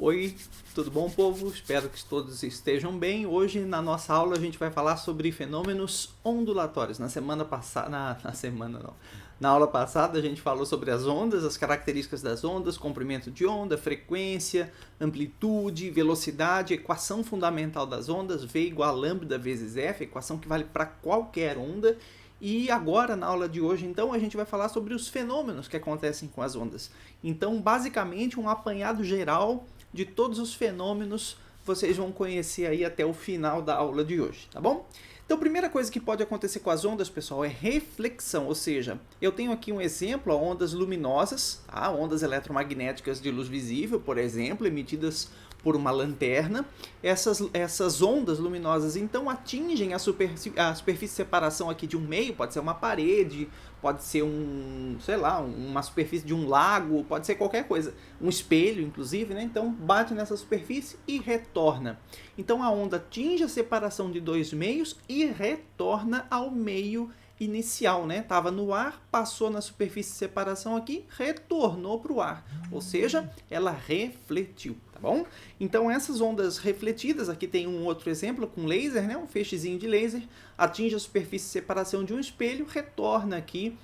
Oi, tudo bom, povo? Espero que todos estejam bem. Hoje, na nossa aula, a gente vai falar sobre fenômenos ondulatórios. Na semana passada, na semana não. Na aula passada, a gente falou sobre as ondas, as características das ondas, comprimento de onda, frequência, amplitude, velocidade, equação fundamental das ondas, V igual a lambda vezes F, equação que vale para qualquer onda. E agora, na aula de hoje, então, a gente vai falar sobre os fenômenos que acontecem com as ondas. Então, basicamente, um apanhado geral de todos os fenômenos vocês vão conhecer aí até o final da aula de hoje, tá bom? Então, a primeira coisa que pode acontecer com as ondas, pessoal, é reflexão, ou seja, eu tenho aqui um exemplo, ondas luminosas, tá? Ondas eletromagnéticas de luz visível, por exemplo, emitidas por uma lanterna. Essas ondas luminosas, então, atingem a superfície de separação aqui de um meio, pode ser uma parede, pode ser uma superfície de um lago, pode ser qualquer coisa, um espelho, inclusive, né? Então, bate nessa superfície e retorna. Então, a onda atinge a separação de dois meios e retorna ao meio inicial, né? Tava no ar, passou na superfície de separação aqui, retornou para o ar, ou seja, ela refletiu, tá bom? Então essas ondas refletidas, aqui tem um outro exemplo com laser, né? Um feixezinho de laser, atinge a superfície de separação de um espelho, retorna aqui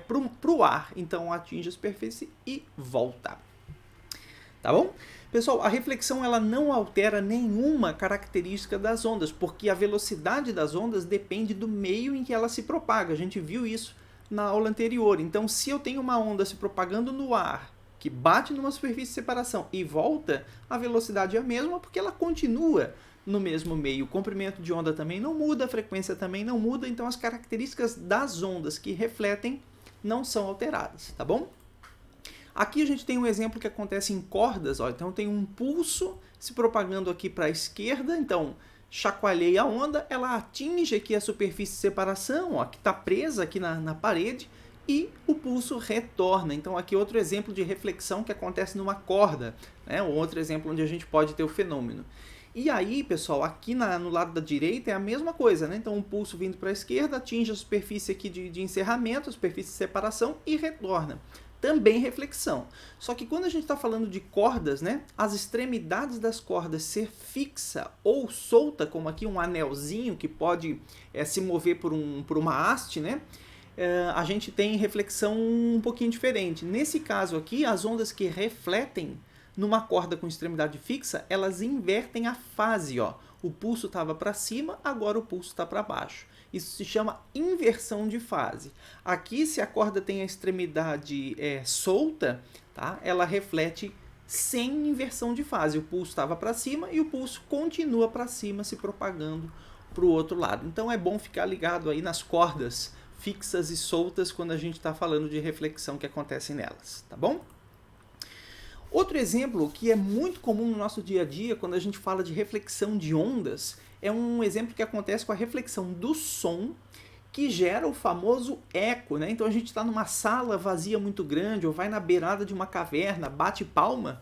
para o ar, então atinge a superfície e volta. Tá bom? Pessoal, a reflexão ela não altera nenhuma característica das ondas, porque a velocidade das ondas depende do meio em que ela se propaga. A gente viu isso na aula anterior. Então, se eu tenho uma onda se propagando no ar, que bate numa superfície de separação e volta, a velocidade é a mesma porque ela continua no mesmo meio. O comprimento de onda também não muda, a frequência também não muda, então as características das ondas que refletem não são alteradas, tá bom? Aqui a gente tem um exemplo que acontece em cordas, ó. Então tem um pulso se propagando aqui para a esquerda, então chacoalhei a onda, ela atinge aqui a superfície de separação, ó, que está presa aqui na parede, e o pulso retorna. Então aqui outro exemplo de reflexão que acontece numa corda, né? Outro exemplo onde a gente pode ter o fenômeno. E aí, pessoal, aqui no lado da direita é a mesma coisa, né? Então, um pulso vindo para a esquerda atinge a superfície aqui de encerramento, a superfície de separação e retorna. Também reflexão. Só que quando a gente está falando de cordas, né, as extremidades das cordas ser fixa ou solta, como aqui um anelzinho que pode se mover por uma haste, né, a gente tem reflexão um pouquinho diferente. Nesse caso aqui, as ondas que refletem numa corda com extremidade fixa, elas invertem a fase, ó. O pulso estava para cima, agora o pulso está para baixo. Isso se chama inversão de fase. Aqui, se a corda tem a extremidade solta, tá? Ela reflete sem inversão de fase. O pulso estava para cima e o pulso continua para cima, se propagando para o outro lado. Então é bom ficar ligado aí nas cordas fixas e soltas quando a gente está falando de reflexão que acontece nelas, tá bom? Outro exemplo que é muito comum no nosso dia a dia, quando a gente fala de reflexão de ondas, é um exemplo que acontece com a reflexão do som, que gera o famoso eco, né? Então a gente está numa sala vazia muito grande, ou vai na beirada de uma caverna, bate palma,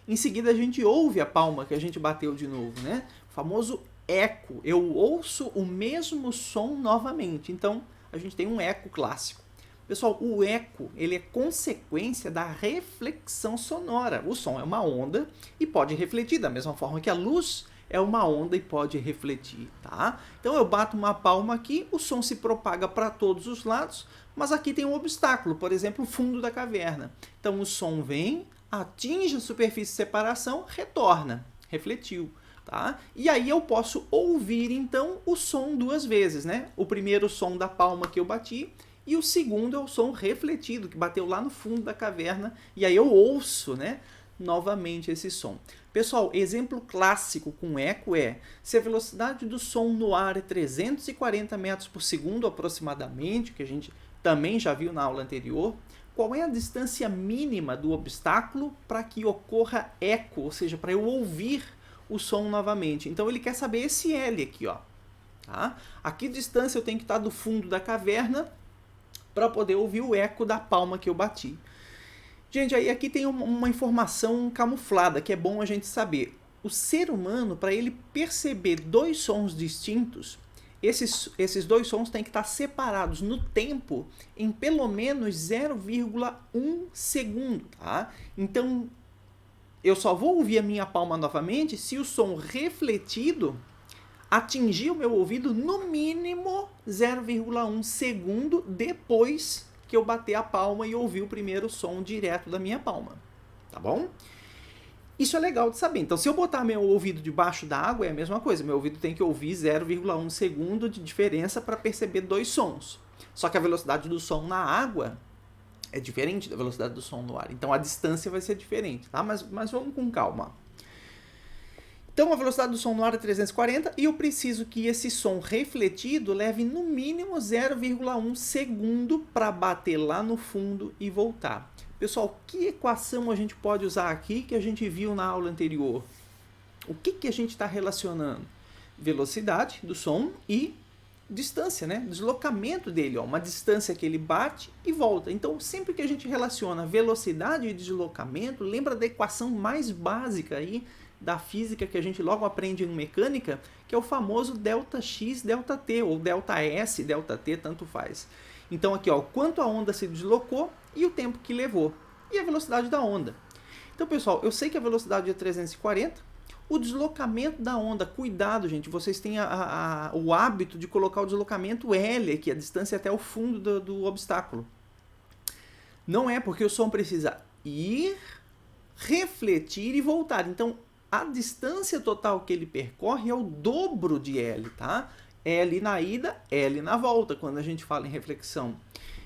em seguida a gente ouve a palma que a gente bateu de novo, né? O famoso eco, eu ouço o mesmo som novamente, então a gente tem um eco clássico. Pessoal, o eco ele é consequência da reflexão sonora. O som é uma onda e pode refletir, da mesma forma que a luz é uma onda e pode refletir, tá? Então eu bato uma palma aqui, o som se propaga para todos os lados, mas aqui tem um obstáculo, por exemplo, o fundo da caverna. Então o som vem, atinge a superfície de separação, retorna, refletiu. Tá? E aí eu posso ouvir então o som duas vezes, né? O primeiro som da palma que eu bati e o segundo é o som refletido, que bateu lá no fundo da caverna, e aí eu ouço, né, novamente esse som. Pessoal, exemplo clássico com eco é, se a velocidade do som no ar é 340 metros por segundo aproximadamente, que a gente também já viu na aula anterior, qual é a distância mínima do obstáculo para que ocorra eco, ou seja, para eu ouvir o som novamente? Então ele quer saber esse L aqui, ó. Tá? A que distância eu tenho que estar do fundo da caverna para poder ouvir o eco da palma que eu bati. Gente, aí aqui tem uma informação camuflada que é bom a gente saber. O ser humano, para ele perceber dois sons distintos, esses dois sons têm que estar separados no tempo em pelo menos 0,1 segundo. Tá? Então, eu só vou ouvir a minha palma novamente se o som refletido atingir o meu ouvido no mínimo 0,1 segundo depois que eu bater a palma e ouvir o primeiro som direto da minha palma, tá bom? Isso é legal de saber. Então, se eu botar meu ouvido debaixo da água, é a mesma coisa. Meu ouvido tem que ouvir 0,1 segundo de diferença para perceber dois sons. Só que a velocidade do som na água é diferente da velocidade do som no ar. Então, a distância vai ser diferente, tá? Mas vamos com calma. Então, a velocidade do som no ar é 340 e eu preciso que esse som refletido leve no mínimo 0,1 segundo para bater lá no fundo e voltar. Pessoal, que equação a gente pode usar aqui que a gente viu na aula anterior? O que a gente está relacionando? Velocidade do som e distância, né? Deslocamento dele, ó, uma distância que ele bate e volta. Então, sempre que a gente relaciona velocidade e deslocamento, lembra da equação mais básica aí da física que a gente logo aprende em mecânica, que é o famoso ΔX, ΔT, ou ΔS, ΔT, tanto faz. Então aqui, ó, quanto a onda se deslocou e o tempo que levou, e a velocidade da onda. Então, pessoal, eu sei que a velocidade é 340, o deslocamento da onda, cuidado, gente, vocês têm o hábito de colocar o deslocamento L aqui, a distância até o fundo do obstáculo. Não é, porque o som precisa ir, refletir e voltar. Então, a distância total que ele percorre é o dobro de L, tá? L na ida, L na volta, quando a gente fala em reflexão.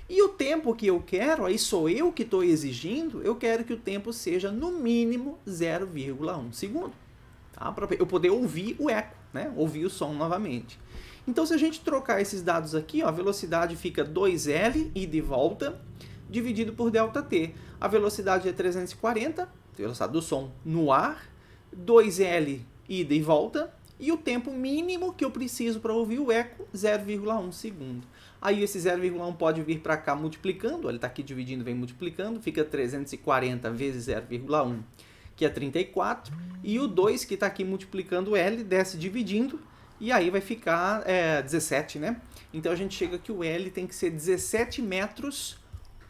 E o tempo que eu quero, aí sou eu que estou exigindo, eu quero que o tempo seja no mínimo 0,1 segundo. Tá? Para eu poder ouvir o eco, né? Ouvir o som novamente. Então, se a gente trocar esses dados aqui, ó, a velocidade fica 2L, ida e volta, dividido por ΔT. A velocidade é 340, velocidade do som no ar, 2L, ida e volta, e o tempo mínimo que eu preciso para ouvir o eco, 0,1 segundo. Aí esse 0,1 pode vir para cá multiplicando, ele está aqui dividindo, vem multiplicando, fica 340 vezes 0,1, que é 34, e o 2 que está aqui multiplicando L, desce dividindo, e aí vai ficar 17, né? Então a gente chega que o L tem que ser 17 metros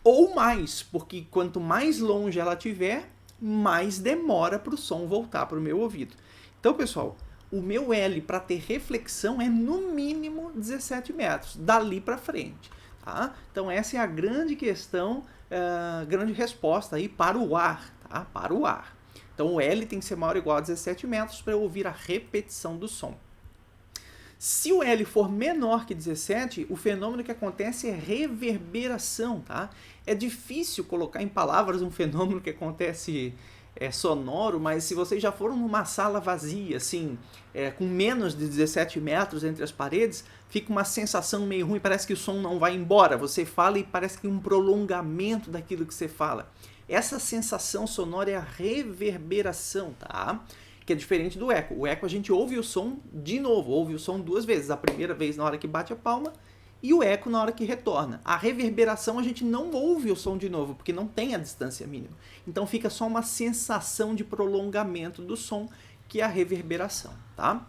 ou mais, porque quanto mais longe ela estiver, mais demora para o som voltar para o meu ouvido. Então, pessoal, o meu L para ter reflexão é no mínimo 17 metros, dali para frente. Tá? Então, essa é a grande questão, grande resposta aí para o ar. Tá? Para o ar. Então, o L tem que ser maior ou igual a 17 metros para eu ouvir a repetição do som. Se o L for menor que 17, o fenômeno que acontece é reverberação, tá? É difícil colocar em palavras um fenômeno que acontece sonoro, mas se vocês já foram numa sala vazia, assim, com menos de 17 metros entre as paredes, fica uma sensação meio ruim, parece que o som não vai embora. Você fala e parece que um prolongamento daquilo que você fala. Essa sensação sonora é a reverberação, tá? Que é diferente do eco. O eco a gente ouve o som de novo, ouve o som duas vezes. A primeira vez na hora que bate a palma e o eco na hora que retorna. A reverberação a gente não ouve o som de novo, porque não tem a distância mínima. Então fica só uma sensação de prolongamento do som, que é a reverberação, tá?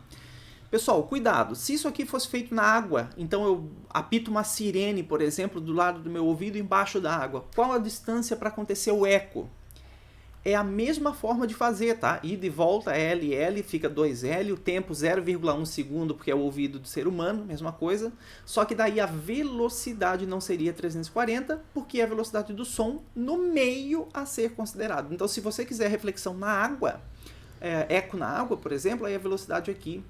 Pessoal, cuidado. Se isso aqui fosse feito na água, então eu apito uma sirene, por exemplo, do lado do meu ouvido embaixo da água. Qual a distância para acontecer o eco? É a mesma forma de fazer, tá? Ida e volta, L, L, fica 2L, o tempo 0,1 segundo, porque é o ouvido do ser humano, mesma coisa. Só que daí a velocidade não seria 340, porque é a velocidade do som no meio a ser considerado. Então, se você quiser reflexão na água, eco na água, por exemplo, aí a velocidade aqui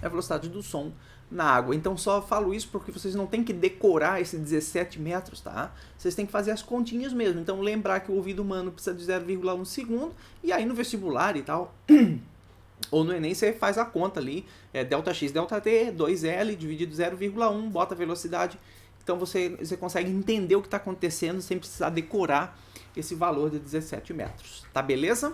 é a velocidade do som na água. Então só falo isso porque vocês não tem que decorar esses 17 metros, tá? Vocês têm que fazer as continhas mesmo. Então lembrar que o ouvido humano precisa de 0,1 segundo, e aí no vestibular e tal, ou no Enem você faz a conta ali, ΔX, ΔT, 2L dividido 0,1, bota a velocidade. Então você consegue entender o que está acontecendo sem precisar decorar esse valor de 17 metros. Tá beleza?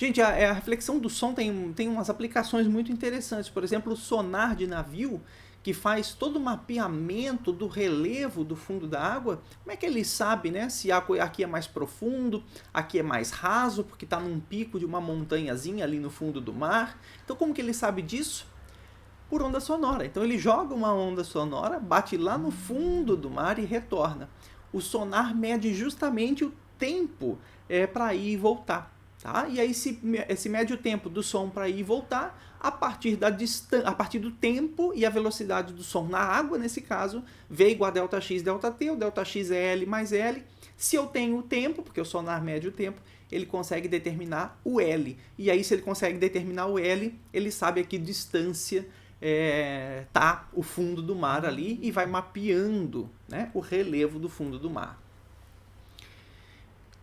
Gente, a reflexão do som tem umas aplicações muito interessantes. Por exemplo, o sonar de navio, que faz todo o mapeamento do relevo do fundo da água. Como é que ele sabe, né, se aqui é mais profundo, aqui é mais raso, porque está num pico de uma montanhazinha ali no fundo do mar? Então, como que ele sabe disso? Por onda sonora. Então, ele joga uma onda sonora, bate lá no fundo do mar e retorna. O sonar mede justamente o tempo para ir e voltar. Tá? E aí esse mede o tempo do som para ir e voltar a partir do tempo e a velocidade do som na água, nesse caso, V igual a ΔX, ΔT, o ΔX é L mais L. Se eu tenho o tempo, porque o sonar mede o tempo, ele consegue determinar o L. E aí, se ele consegue determinar o L, ele sabe a que distância tá o fundo do mar ali e vai mapeando, né, o relevo do fundo do mar.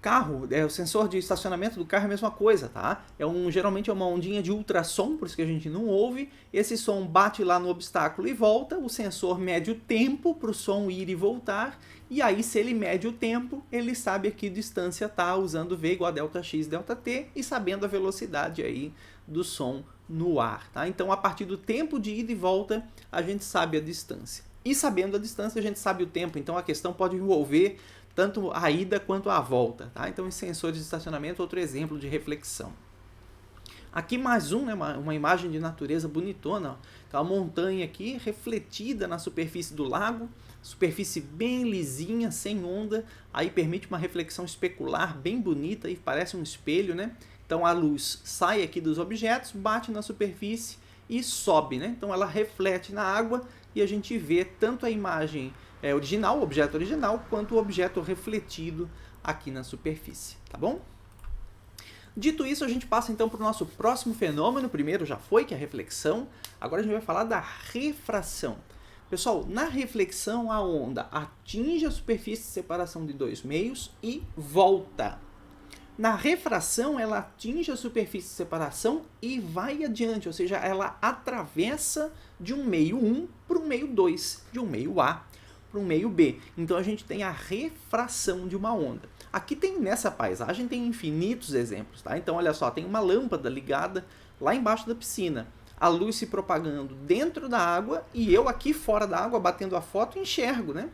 Carro, o sensor de estacionamento do carro é a mesma coisa, tá? Geralmente é uma ondinha de ultrassom, por isso que a gente não ouve. Esse som bate lá no obstáculo e volta, o sensor mede o tempo para o som ir e voltar, e aí se ele mede o tempo, ele sabe a que distância tá usando V igual a ΔX, ΔT, e sabendo a velocidade aí do som no ar, tá? Então, a partir do tempo de ida e volta, a gente sabe a distância. E sabendo a distância, a gente sabe o tempo, então a questão pode envolver tanto a ida quanto a volta, tá? Então, os sensores de estacionamento, outro exemplo de reflexão. Aqui mais né? Uma imagem de natureza bonitona, ó. Tá uma montanha aqui refletida na superfície do lago, superfície bem lisinha, sem onda, aí permite uma reflexão especular bem bonita e parece um espelho, né? Então a luz sai aqui dos objetos, bate na superfície e sobe, né? Então ela reflete na água e a gente vê tanto a imagem original, o objeto original, quanto o objeto refletido aqui na superfície, tá bom? Dito isso, a gente passa então para o nosso próximo fenômeno. O primeiro já foi, que é a reflexão. Agora a gente vai falar da refração. Pessoal, na reflexão a onda atinge a superfície de separação de dois meios e volta. Na refração, ela atinge a superfície de separação e vai adiante, ou seja, ela atravessa de um meio 1 para um meio 2, de um meio A para um meio B. Então a gente tem a refração de uma onda. Aqui nessa paisagem tem infinitos exemplos, tá? Então olha só, tem uma lâmpada ligada lá embaixo da piscina, a luz se propagando dentro da água e eu aqui fora da água batendo a foto enxergo, né?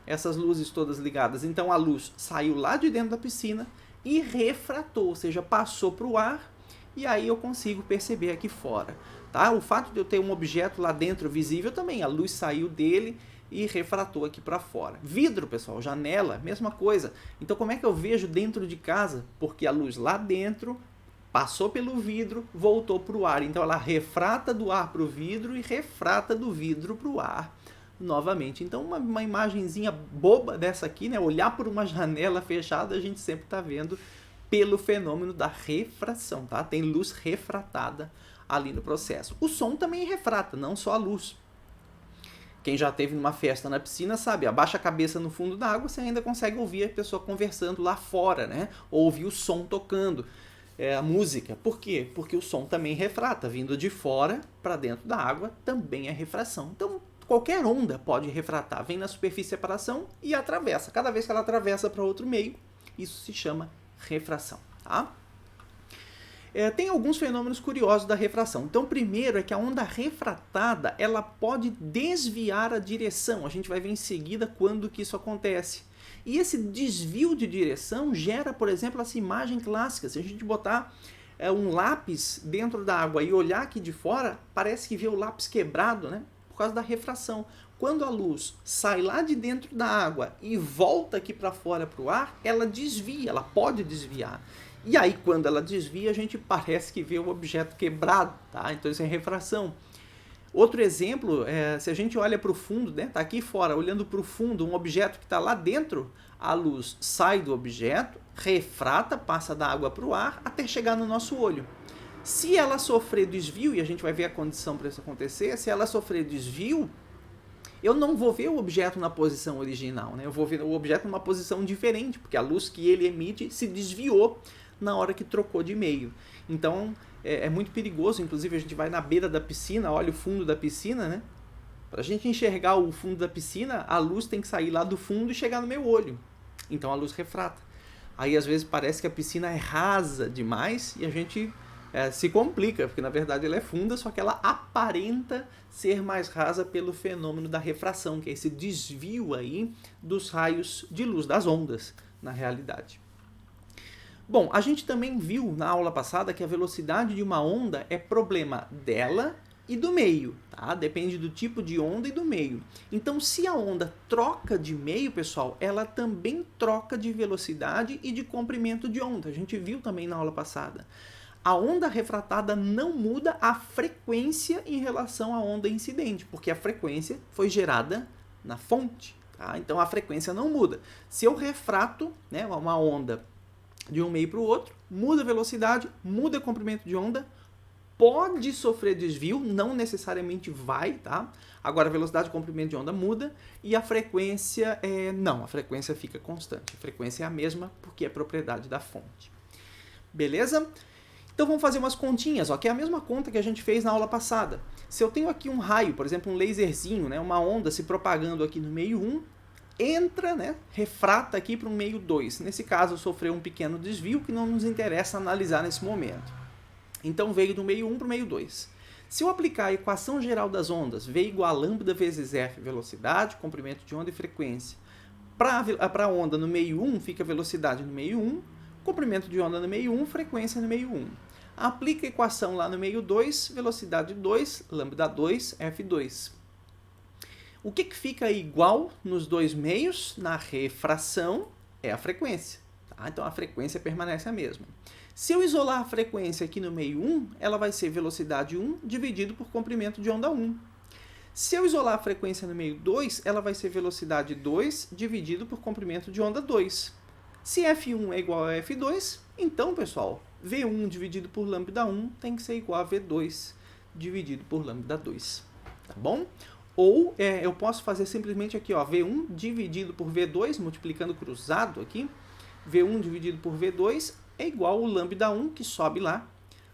Essas luzes todas ligadas. Então a luz saiu lá de dentro da piscina e refratou, ou seja, passou para o ar e aí eu consigo perceber aqui fora, tá? O fato de eu ter um objeto lá dentro visível também, a luz saiu dele e refratou aqui para fora. Vidro, pessoal, janela, mesma coisa. Então como é que eu vejo dentro de casa? Porque a luz lá dentro passou pelo vidro, voltou para o ar. Então ela refrata do ar para o vidro e refrata do vidro para o ar novamente. Então uma imagenzinha boba dessa aqui, né? Olhar por uma janela fechada, a gente sempre está vendo pelo fenômeno da refração, tá? Tem luz refratada ali no processo. O som também refrata, não só a luz. Quem já esteve numa festa na piscina sabe, abaixa a cabeça no fundo da água, você ainda consegue ouvir a pessoa conversando lá fora, né? Ou ouvir o som tocando, a música. Por quê? Porque o som também refrata, vindo de fora para dentro da água também é refração. Então, qualquer onda pode refratar, vem na superfície de separação e atravessa. Cada vez que ela atravessa para outro meio, isso se chama refração, tá? Tem alguns fenômenos curiosos da refração. Então, o primeiro é que a onda refratada ela pode desviar a direção. A gente vai ver em seguida quando que isso acontece. E esse desvio de direção gera, por exemplo, essa imagem clássica. Se a gente botar um lápis dentro da água e olhar aqui de fora, parece que vê o lápis quebrado, né? Por causa da refração. Quando a luz sai lá de dentro da água e volta aqui para fora para o ar, ela desvia, ela pode desviar. E aí, quando ela desvia, a gente parece que vê o objeto quebrado, tá? Então, isso é refração. Outro exemplo, se a gente olha para o fundo, né? Tá aqui fora, olhando para o fundo, um objeto que está lá dentro, a luz sai do objeto, refrata, passa da água para o ar, até chegar no nosso olho. Se ela sofrer desvio, e a gente vai ver a condição para isso acontecer, se ela sofrer desvio, eu não vou ver o objeto na posição original, né? Eu vou ver o objeto numa posição diferente, porque a luz que ele emite se desviou na hora que trocou de meio. Então, é muito perigoso. Inclusive, a gente vai na beira da piscina, olha o fundo da piscina, né? Para a gente enxergar o fundo da piscina, a luz tem que sair lá do fundo e chegar no meu olho. Então, a luz refrata. Aí, às vezes, parece que a piscina é rasa demais e a gente se complica, porque, na verdade, ela é funda, só que ela aparenta ser mais rasa pelo fenômeno da refração, que é esse desvio aí dos raios de luz, das ondas, na realidade. Bom, a gente também viu na aula passada que a velocidade de uma onda é problema dela e do meio, tá? Depende do tipo de onda e do meio. Então, se a onda troca de meio, pessoal, ela também troca de velocidade e de comprimento de onda. A gente viu também na aula passada. A onda refratada não muda a frequência em relação à onda incidente, porque a frequência foi gerada na fonte, tá? Então, a frequência não muda. Se eu refrato, né, uma onda de um meio para o outro, muda a velocidade, muda o comprimento de onda, pode sofrer desvio, não necessariamente vai, tá? Agora a velocidade e comprimento de onda muda e a frequência não, a frequência fica constante. A frequência é a mesma porque é propriedade da fonte. Beleza? Então vamos fazer umas continhas, ó, que é a mesma conta que a gente fez na aula passada. Se eu tenho aqui um raio, por exemplo, um laserzinho, né, uma onda se propagando aqui no meio 1, entra, né, refrata aqui para o meio 2. Nesse caso, sofreu um pequeno desvio que não nos interessa analisar nesse momento. Então veio do meio 1 para o meio 2. Se eu aplicar a equação geral das ondas, V igual a lambda vezes F, velocidade, comprimento de onda e frequência. Para a onda no meio 1, fica velocidade no meio 1, comprimento de onda no meio 1, frequência no meio 1. Aplica a equação lá no meio 2, velocidade 2, lambda 2, F2. O que fica igual nos dois meios, na refração, é a frequência. Tá? Então a frequência permanece a mesma. Se eu isolar a frequência aqui no meio 1, ela vai ser velocidade 1 dividido por comprimento de onda 1. Se eu isolar a frequência no meio 2, ela vai ser velocidade 2 dividido por comprimento de onda 2. Se F1 é igual a F2, então, pessoal, V1 dividido por lambda 1 tem que ser igual a V2 dividido por lambda 2. Tá bom? Ou eu posso fazer simplesmente aqui, ó, V1 dividido por V2, multiplicando cruzado aqui. V1 dividido por V2 é igual ao lambda 1, que sobe lá.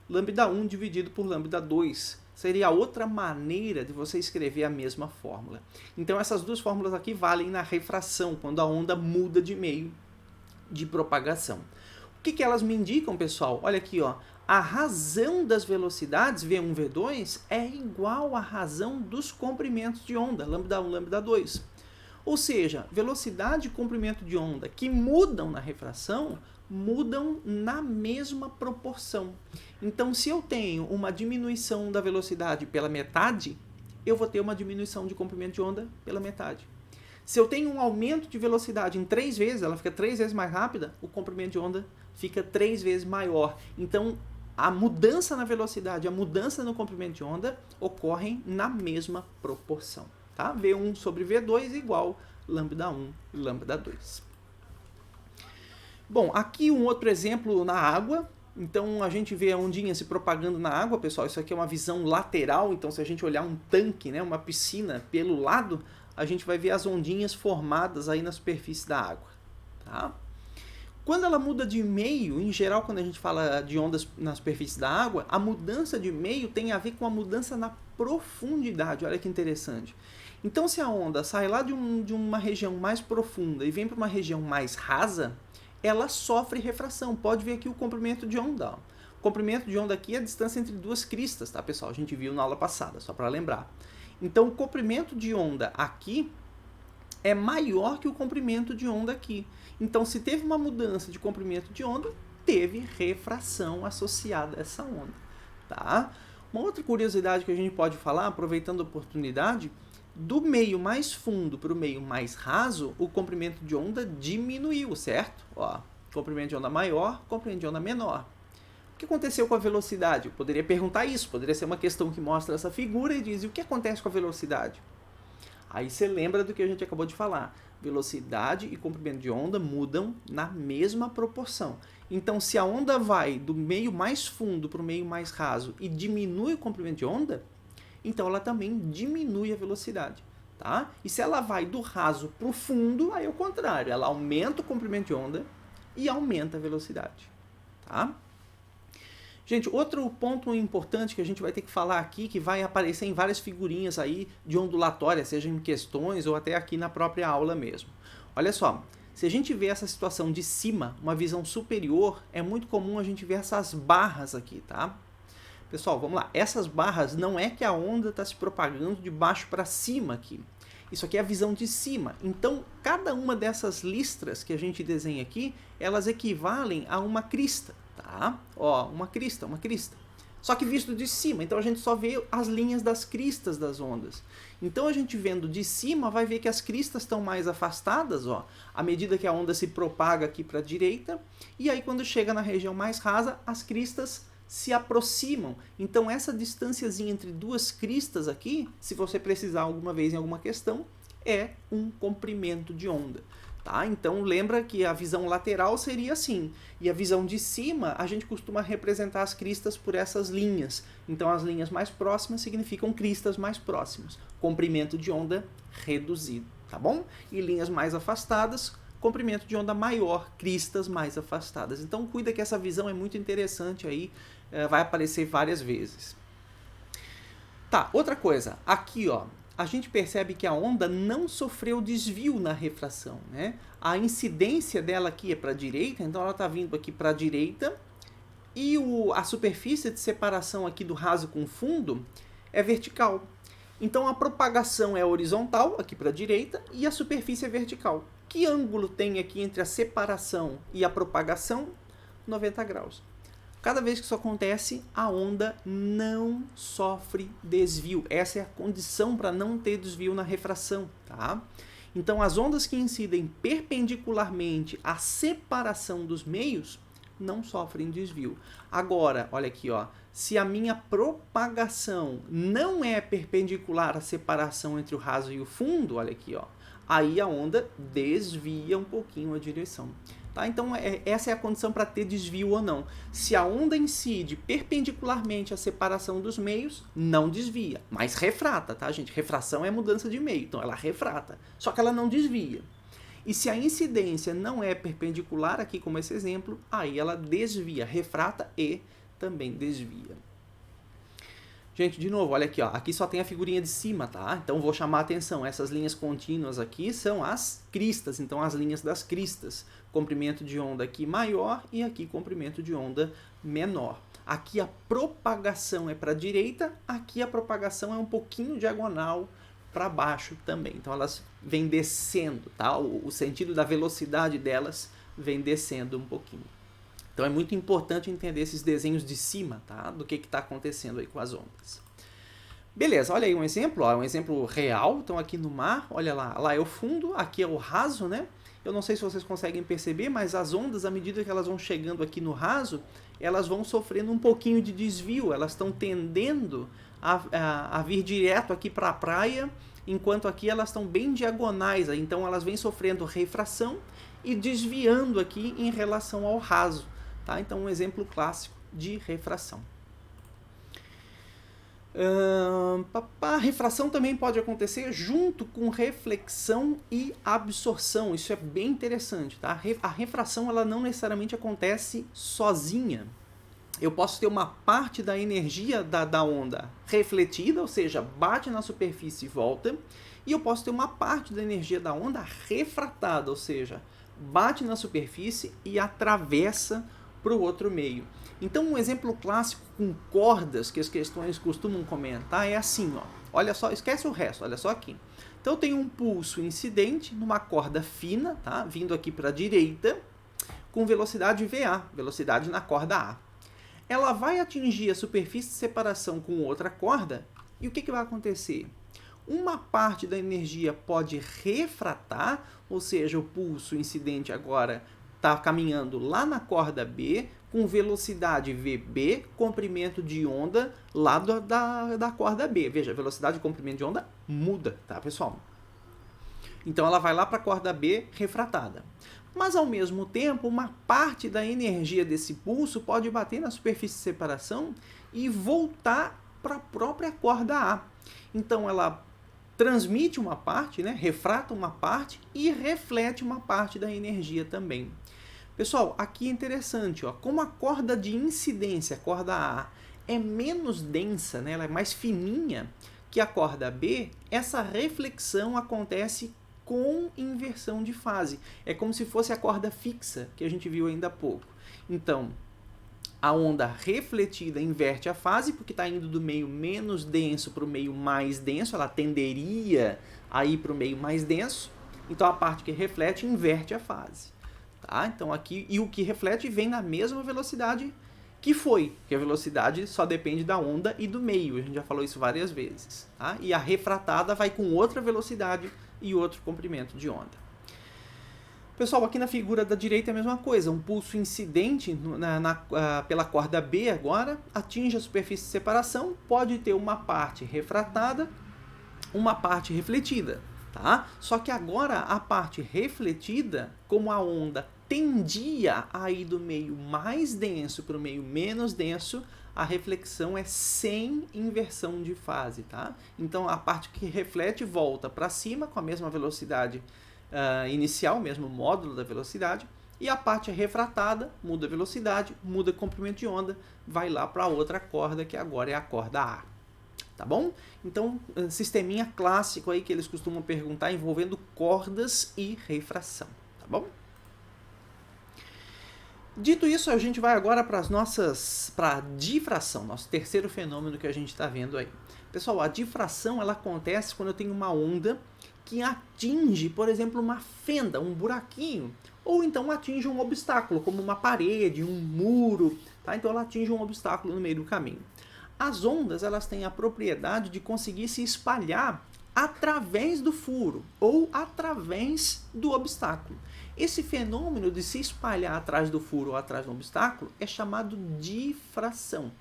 Lambda 1 dividido por lambda 2. Seria outra maneira de você escrever a mesma fórmula. Então, essas duas fórmulas aqui valem na refração, quando a onda muda de meio de propagação. O que elas me indicam, pessoal? Olha aqui, ó. A razão das velocidades, V1, V2, é igual à razão dos comprimentos de onda, lambda 1, lambda 2. Ou seja, velocidade e comprimento de onda que mudam na refração, mudam na mesma proporção. Então, se eu tenho uma diminuição da velocidade pela metade, eu vou ter uma diminuição de comprimento de onda pela metade. Se eu tenho um aumento de velocidade em 3 vezes, ela fica 3 vezes mais rápida, o comprimento de onda fica 3 vezes maior. Então, a mudança na velocidade e a mudança no comprimento de onda ocorrem na mesma proporção. Tá? V1 sobre V2 igual lambda 1 e lambda 2. Bom, aqui um outro exemplo na água. Então, a gente vê a ondinha se propagando na água, pessoal. Isso aqui é uma visão lateral. Então, se a gente olhar um tanque, né, uma piscina pelo lado, a gente vai ver as ondinhas formadas aí na superfície da água. Tá? Quando ela muda de meio, em geral, quando a gente fala de ondas na superfície da água, a mudança de meio tem a ver com a mudança na profundidade. Olha que interessante. Então, se a onda sai lá de uma região mais profunda e vem para uma região mais rasa, ela sofre refração. Pode ver aqui o comprimento de onda. Ó. O comprimento de onda aqui é a distância entre duas cristas, tá, pessoal? A gente viu na aula passada, só para lembrar. Então, o comprimento de onda aqui é maior que o comprimento de onda aqui. Então, se teve uma mudança de comprimento de onda, teve refração associada a essa onda. Tá? Uma outra curiosidade que a gente pode falar, aproveitando a oportunidade, do meio mais fundo para o meio mais raso, o comprimento de onda diminuiu, certo? Ó, comprimento de onda maior, comprimento de onda menor. O que aconteceu com a velocidade? Eu poderia perguntar isso, poderia ser uma questão que mostra essa figura e diz, e o que acontece com a velocidade? Aí você lembra do que a gente acabou de falar. Velocidade e comprimento de onda mudam na mesma proporção. Então, se a onda vai do meio mais fundo para o meio mais raso e diminui o comprimento de onda, então ela também diminui a velocidade. Tá? E se ela vai do raso para o fundo, aí é o contrário. Ela aumenta o comprimento de onda e aumenta a velocidade. Tá? Gente, outro ponto importante que a gente vai ter que falar aqui, que vai aparecer em várias figurinhas aí de ondulatória, seja em questões ou até aqui na própria aula mesmo. Olha só, se a gente vê essa situação de cima, uma visão superior, é muito comum a gente ver essas barras aqui, tá? Pessoal, vamos lá. Essas barras não é que a onda está se propagando de baixo para cima aqui. Isso aqui é a visão de cima. Então, cada uma dessas listras que a gente desenha aqui, elas equivalem a uma crista. Tá? Ó, uma crista, uma crista. só que visto de cima, então a gente só vê as linhas das cristas das ondas. Então a gente vendo de cima vai ver que as cristas estão mais afastadas, ó, à medida que a onda se propaga aqui para a direita, e aí quando chega na região mais rasa, as cristas se aproximam. Então essa distânciazinha entre duas cristas aqui, se você precisar alguma vez em alguma questão, é um comprimento de onda. Tá? Então lembra que a visão lateral seria assim, e a visão de cima a gente costuma representar as cristas por essas linhas. Então as linhas mais próximas significam cristas mais próximas, comprimento de onda reduzido, tá bom? E linhas mais afastadas, comprimento de onda maior, cristas mais afastadas. Então cuida que essa visão é muito interessante aí, vai aparecer várias vezes. Tá, outra coisa, aqui ó, a gente percebe que a onda não sofreu desvio na refração, né? A incidência dela aqui é para a direita, então ela está vindo aqui para a direita, e a superfície de separação aqui do raso com fundo é vertical. Então a propagação é horizontal, aqui para a direita, e a superfície é vertical. Que ângulo tem aqui entre a separação e a propagação? 90 graus. Cada vez que isso acontece, a onda não sofre desvio. Essa é a condição para não ter desvio na refração, tá? Então, as ondas que incidem perpendicularmente à separação dos meios não sofrem desvio. Agora, olha aqui, ó, se a minha propagação não é perpendicular à separação entre o raso e o fundo, olha aqui, ó, aí a onda desvia um pouquinho a direção. Tá? Então, essa é a condição para ter desvio ou não. Se a onda incide perpendicularmente à separação dos meios, não desvia, mas refrata, tá, gente? Refração é mudança de meio, então ela refrata, só que ela não desvia. E se a incidência não é perpendicular, aqui como esse exemplo, aí ela desvia, refrata e também desvia. Gente, de novo, olha aqui, ó, aqui só tem a figurinha de cima, tá? Então vou chamar a atenção, essas linhas contínuas aqui são as cristas, então as linhas das cristas. Comprimento de onda aqui maior e aqui comprimento de onda menor. Aqui a propagação é para a direita, aqui a propagação é um pouquinho diagonal para baixo também. Então elas vêm descendo, tá? O sentido da velocidade delas vem descendo um pouquinho. Então é muito importante entender esses desenhos de cima, tá? Do que está acontecendo aí com as ondas. Beleza, olha aí um exemplo, ó, um exemplo real. Então aqui no mar, olha lá é o fundo, aqui é o raso, né? Eu não sei se vocês conseguem perceber, mas as ondas, à medida que elas vão chegando aqui no raso, elas vão sofrendo um pouquinho de desvio, elas estão tendendo a vir direto aqui para a praia, enquanto aqui elas estão bem diagonais, então elas vêm sofrendo refração e desviando aqui em relação ao raso. Tá? Então, um exemplo clássico de refração. A refração também pode acontecer junto com reflexão e absorção. Isso é bem interessante. Tá? A refração ela não necessariamente acontece sozinha. Eu posso ter uma parte da energia da onda refletida, ou seja, bate na superfície e volta, e eu posso ter uma parte da energia da onda refratada, ou seja, bate na superfície e atravessa para o outro meio. Então, um exemplo clássico com cordas que as questões costumam comentar é assim, ó. Olha só, esquece o resto, olha só aqui. Então, eu tenho um pulso incidente numa corda fina, tá? Vindo aqui para a direita, com velocidade VA, velocidade na corda A. Ela vai atingir a superfície de separação com outra corda, e o que vai acontecer? Uma parte da energia pode refratar, ou seja, o pulso incidente agora está caminhando lá na corda B, com velocidade VB, comprimento de onda lá da corda B. Veja, a velocidade de comprimento de onda muda, tá, pessoal? Então ela vai lá para a corda B refratada. Mas, ao mesmo tempo, uma parte da energia desse pulso pode bater na superfície de separação e voltar para a própria corda A. Então ela transmite uma parte, né, refrata uma parte e reflete uma parte da energia também. Pessoal, aqui é interessante, ó, como a corda de incidência, a corda A, é menos densa, né, ela é mais fininha que a corda B, essa reflexão acontece com inversão de fase. É como se fosse a corda fixa, que a gente viu ainda há pouco. Então, a onda refletida inverte a fase, porque está indo do meio menos denso para o meio mais denso, ela tenderia a ir para o meio mais denso, então a parte que reflete inverte a fase. Tá? Então aqui, e o que reflete vem na mesma velocidade que a velocidade só depende da onda e do meio, a gente já falou isso várias vezes, tá? E a refratada vai com outra velocidade e outro comprimento de onda. Pessoal, aqui na figura da direita é a mesma coisa, um pulso incidente pela corda B agora, atinge a superfície de separação, pode ter uma parte refratada, uma parte refletida, tá? Só que agora a parte refletida, como a onda tendia a ir do meio mais denso para o meio menos denso, a reflexão é sem inversão de fase, tá? Então a parte que reflete volta para cima com a mesma velocidade inicial, mesmo módulo da velocidade, e a parte refratada muda a velocidade, muda o comprimento de onda, vai lá para outra corda que agora é a corda A. Tá bom? Então, sisteminha clássico aí que eles costumam perguntar envolvendo cordas e refração, tá bom? Dito isso, a gente vai agora para a difração, nosso terceiro fenômeno que a gente está vendo aí. Pessoal, a difração ela acontece quando eu tenho uma onda que atinge, por exemplo, uma fenda, um buraquinho, ou então atinge um obstáculo, como uma parede, um muro, tá? Então ela atinge um obstáculo no meio do caminho. As ondas elas têm a propriedade de conseguir se espalhar através do furo ou através do obstáculo. Esse fenômeno de se espalhar atrás do furo ou atrás do obstáculo é chamado difração.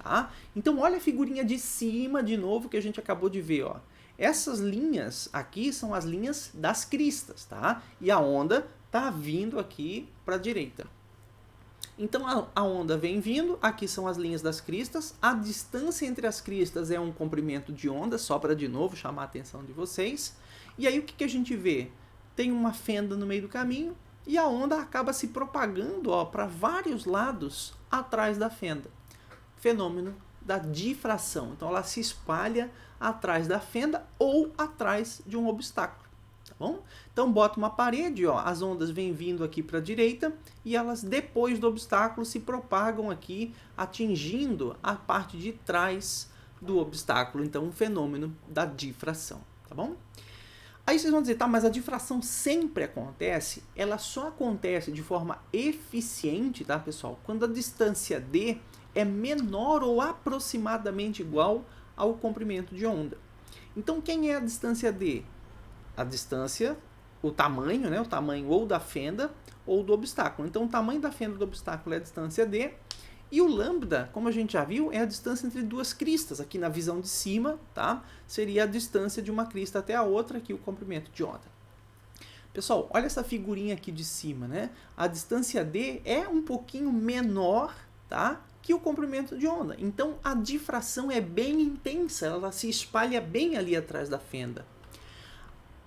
Tá? Então olha a figurinha de cima de novo que a gente acabou de ver. Ó. Essas linhas aqui são as linhas das cristas, tá? E a onda está vindo aqui para a direita. Então a onda vem vindo, aqui são as linhas das cristas, a distância entre as cristas é um comprimento de onda, só para de novo chamar a atenção de vocês. E aí o que a gente vê? Tem uma fenda no meio do caminho e a onda acaba se propagando para vários lados atrás da fenda. Fenômeno da difração. Então ela se espalha atrás da fenda ou atrás de um obstáculo. Tá bom? Então bota uma parede, as ondas vêm vindo aqui para a direita e elas depois do obstáculo se propagam aqui, atingindo a parte de trás do obstáculo. Então um fenômeno da difração. Tá bom? Aí vocês vão dizer, tá, mas a difração sempre acontece? Ela só acontece de forma eficiente, tá, pessoal? Quando a distância d é menor ou aproximadamente igual ao comprimento de onda. Então, quem é a distância d? A distância, o tamanho, né? O tamanho ou da fenda ou do obstáculo. Então, o tamanho da fenda do obstáculo é a distância d. E o lambda, como a gente já viu, é a distância entre duas cristas. Aqui na visão de cima, tá? Seria a distância de uma crista até a outra, aqui o comprimento de onda. Pessoal, olha essa figurinha aqui de cima, né? A distância d é um pouquinho menor, tá? Que o comprimento de onda. Então, a difração é bem intensa, ela se espalha bem ali atrás da fenda.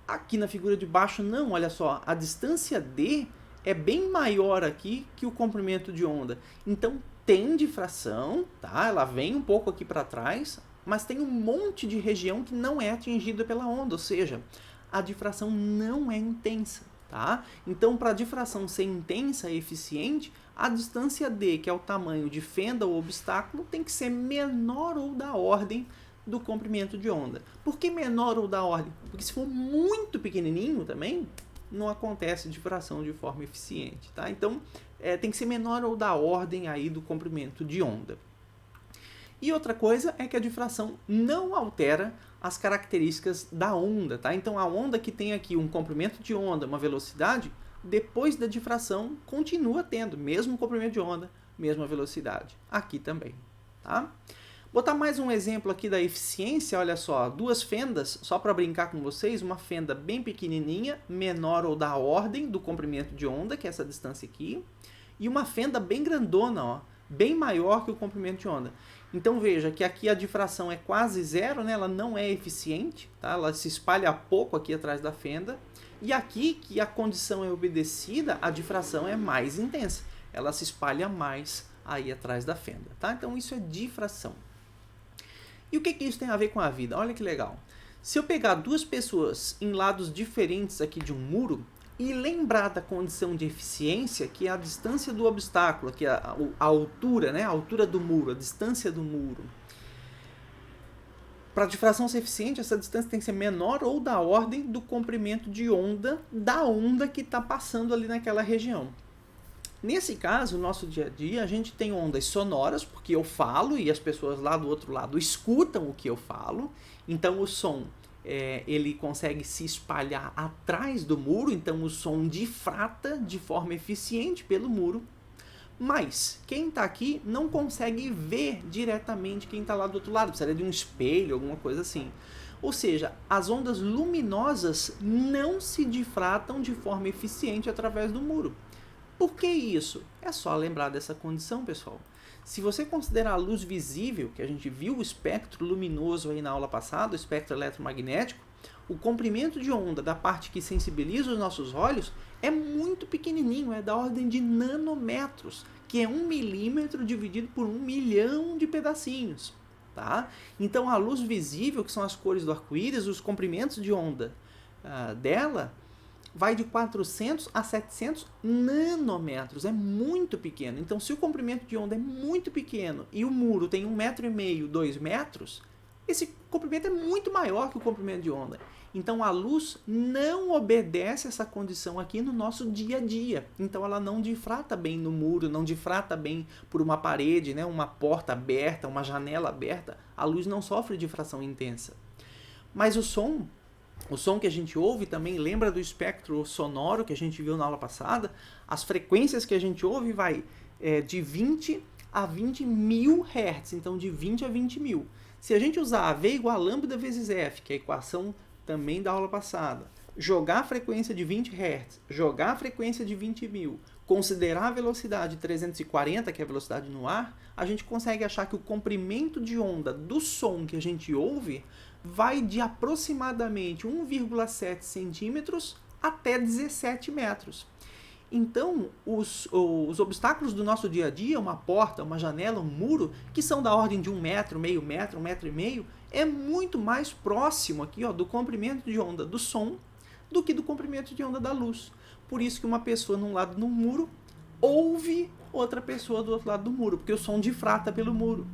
Aqui na figura de baixo, não, olha só, a distância d é bem maior aqui que o comprimento de onda. Então, tem difração, tá? Ela vem um pouco aqui para trás, mas tem um monte de região que não é atingida pela onda, ou seja, a difração não é intensa, tá? Então, para a difração ser intensa e eficiente, a distância d, que é o tamanho de fenda ou obstáculo, tem que ser menor ou da ordem do comprimento de onda. Por que menor ou da ordem? Porque se for muito pequenininho também, não acontece difração de forma eficiente, tá? Então, tem que ser menor ou da ordem aí do comprimento de onda. E outra coisa é que a difração não altera as características da onda, tá? Então, a onda que tem aqui um comprimento de onda, uma velocidade, depois da difração continua tendo mesmo comprimento de onda, mesma velocidade. Aqui também, tá? Botar mais um exemplo aqui da eficiência, olha só, duas fendas, só para brincar com vocês, uma fenda bem pequenininha, menor ou da ordem do comprimento de onda, que é essa distância aqui, e uma fenda bem grandona, bem maior que o comprimento de onda. Então veja que aqui a difração é quase zero, né? Ela não é eficiente, tá? Ela se espalha pouco aqui atrás da fenda, e aqui que a condição é obedecida, a difração é mais intensa, ela se espalha mais aí atrás da fenda, tá? Então isso é difração. E o que isso tem a ver com a vida? Olha que legal. Se eu pegar duas pessoas em lados diferentes aqui de um muro e lembrar da condição de eficiência, que é a distância do obstáculo, que é a altura, né? A altura do muro, a distância do muro. Para a difração ser eficiente, essa distância tem que ser menor ou da ordem do comprimento de onda da onda que está passando ali naquela região. Nesse caso, no nosso dia a dia, a gente tem ondas sonoras, porque eu falo e as pessoas lá do outro lado escutam o que eu falo. Então o som ele consegue se espalhar atrás do muro, então o som difrata de forma eficiente pelo muro. Mas quem está aqui não consegue ver diretamente quem está lá do outro lado, precisaria de um espelho, alguma coisa assim. Ou seja, as ondas luminosas não se difratam de forma eficiente através do muro. Por que isso? É só lembrar dessa condição, pessoal. Se você considerar a luz visível, que a gente viu o espectro luminoso aí na aula passada, o espectro eletromagnético, o comprimento de onda da parte que sensibiliza os nossos olhos é muito pequenininho, é da ordem de nanômetros, que é 1 milímetro dividido por 1 milhão de pedacinhos. Tá? Então a luz visível, que são as cores do arco-íris, os comprimentos de onda dela, vai de 400 a 700 nanômetros, é muito pequeno. Então, se o comprimento de onda é muito pequeno e o muro tem 1,5 m, 2 metros, esse comprimento é muito maior que o comprimento de onda. Então, a luz não obedece essa condição aqui no nosso dia a dia. Então, ela não difrata bem no muro, não difrata bem por uma parede, né? Uma porta aberta, uma janela aberta. A luz não sofre difração intensa. Mas o som que a gente ouve também, lembra do espectro sonoro que a gente viu na aula passada? As frequências que a gente ouve vai de 20 a 20 mil Hz, então de 20 a 20 mil. Se a gente usar a V igual a lambda vezes F, que é a equação também da aula passada, jogar a frequência de 20 Hz, jogar a frequência de 20 mil, considerar a velocidade 340, que é a velocidade no ar, a gente consegue achar que o comprimento de onda do som que a gente ouve vai de aproximadamente 1,7 centímetros até 17 metros. Então, os obstáculos do nosso dia a dia, uma porta, uma janela, um muro, que são da ordem de 1 metro, meio metro, 1,5 metro, é muito mais próximo aqui, ó, do comprimento de onda do som do que do comprimento de onda da luz. Por isso que uma pessoa num lado do muro ouve outra pessoa do outro lado do muro, porque o som difrata pelo muro.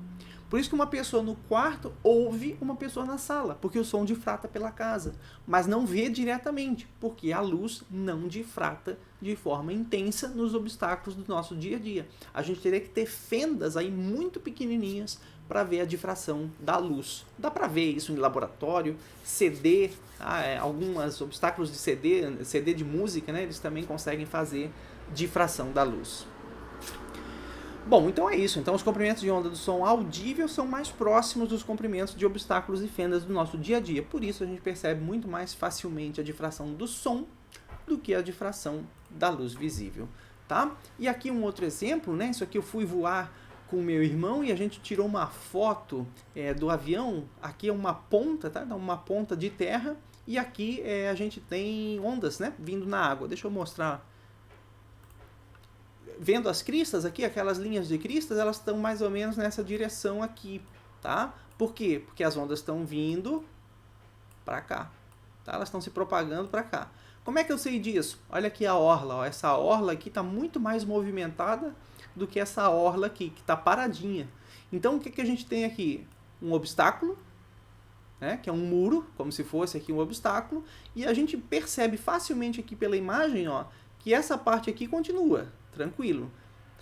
Por isso que uma pessoa no quarto ouve uma pessoa na sala, porque o som difrata pela casa, mas não vê diretamente, porque a luz não difrata de forma intensa nos obstáculos do nosso dia a dia. A gente teria que ter fendas aí muito pequenininhas para ver a difração da luz. Dá para ver isso em laboratório, CD, alguns obstáculos de CD de música, né, eles também conseguem fazer difração da luz. Bom, então é isso. Então os comprimentos de onda do som audível são mais próximos dos comprimentos de obstáculos e fendas do nosso dia a dia. Por isso a gente percebe muito mais facilmente a difração do som do que a difração da luz visível, tá? E aqui um outro exemplo, né? Isso aqui eu fui voar com meu irmão e a gente tirou uma foto do avião. Aqui é uma ponta, tá? Uma ponta de terra e aqui a gente tem ondas, né? Vindo na água. Deixa eu mostrar. Vendo as cristas aqui, aquelas linhas de cristas, elas estão mais ou menos nessa direção aqui, tá? Por quê? Porque as ondas estão vindo para cá, tá? Elas estão se propagando para cá. Como é que eu sei disso? Olha aqui a orla, ó. Essa orla aqui está muito mais movimentada do que essa orla aqui, que está paradinha. Então, o que a gente tem aqui? Um obstáculo, né? Que é um muro, como se fosse aqui um obstáculo, e a gente percebe facilmente aqui pela imagem, ó, que essa parte aqui continua. Tranquilo,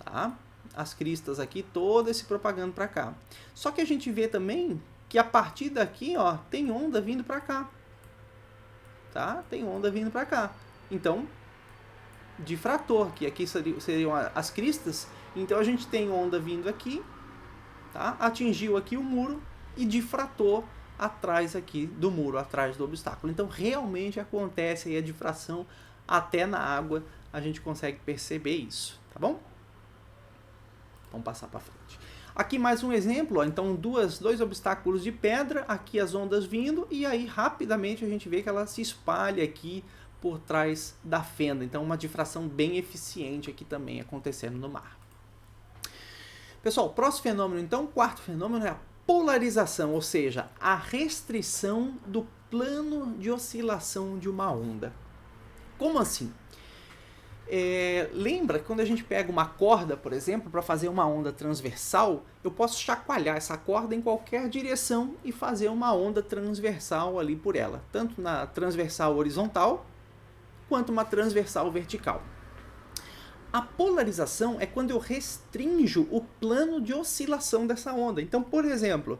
tá? As cristas aqui todas se propagando para cá. Só que a gente vê também que a partir daqui, ó, tem onda vindo para cá, tá? Tem onda vindo para cá. Então, difrator, que aqui seriam as cristas. Então a gente tem onda vindo aqui, tá? Atingiu aqui o muro e difratou atrás aqui do muro, atrás do obstáculo. Então realmente acontece aí a difração até na água. A gente consegue perceber isso, tá bom? Vamos passar para frente. Aqui mais um exemplo, ó. Então dois obstáculos de pedra, aqui as ondas vindo e aí rapidamente a gente vê que ela se espalha aqui por trás da fenda. Então uma difração bem eficiente aqui também acontecendo no mar. Pessoal, próximo fenômeno então, quarto fenômeno é a polarização, ou seja, a restrição do plano de oscilação de uma onda. Como assim? Lembra que quando a gente pega uma corda, por exemplo, para fazer uma onda transversal, eu posso chacoalhar essa corda em qualquer direção e fazer uma onda transversal ali por ela, tanto na transversal horizontal quanto uma transversal vertical. A polarização é quando eu restrinjo o plano de oscilação dessa onda. Então, por exemplo,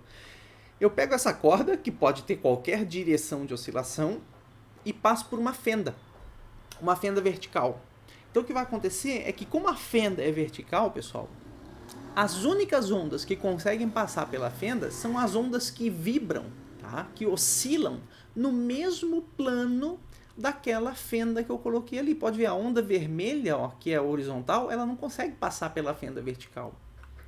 eu pego essa corda, que pode ter qualquer direção de oscilação, e passo por uma fenda vertical. Então, o que vai acontecer é que, como a fenda é vertical, pessoal, as únicas ondas que conseguem passar pela fenda são as ondas que vibram, tá? Que oscilam no mesmo plano daquela fenda que eu coloquei ali. Pode ver a onda vermelha, ó, que é horizontal, ela não consegue passar pela fenda vertical.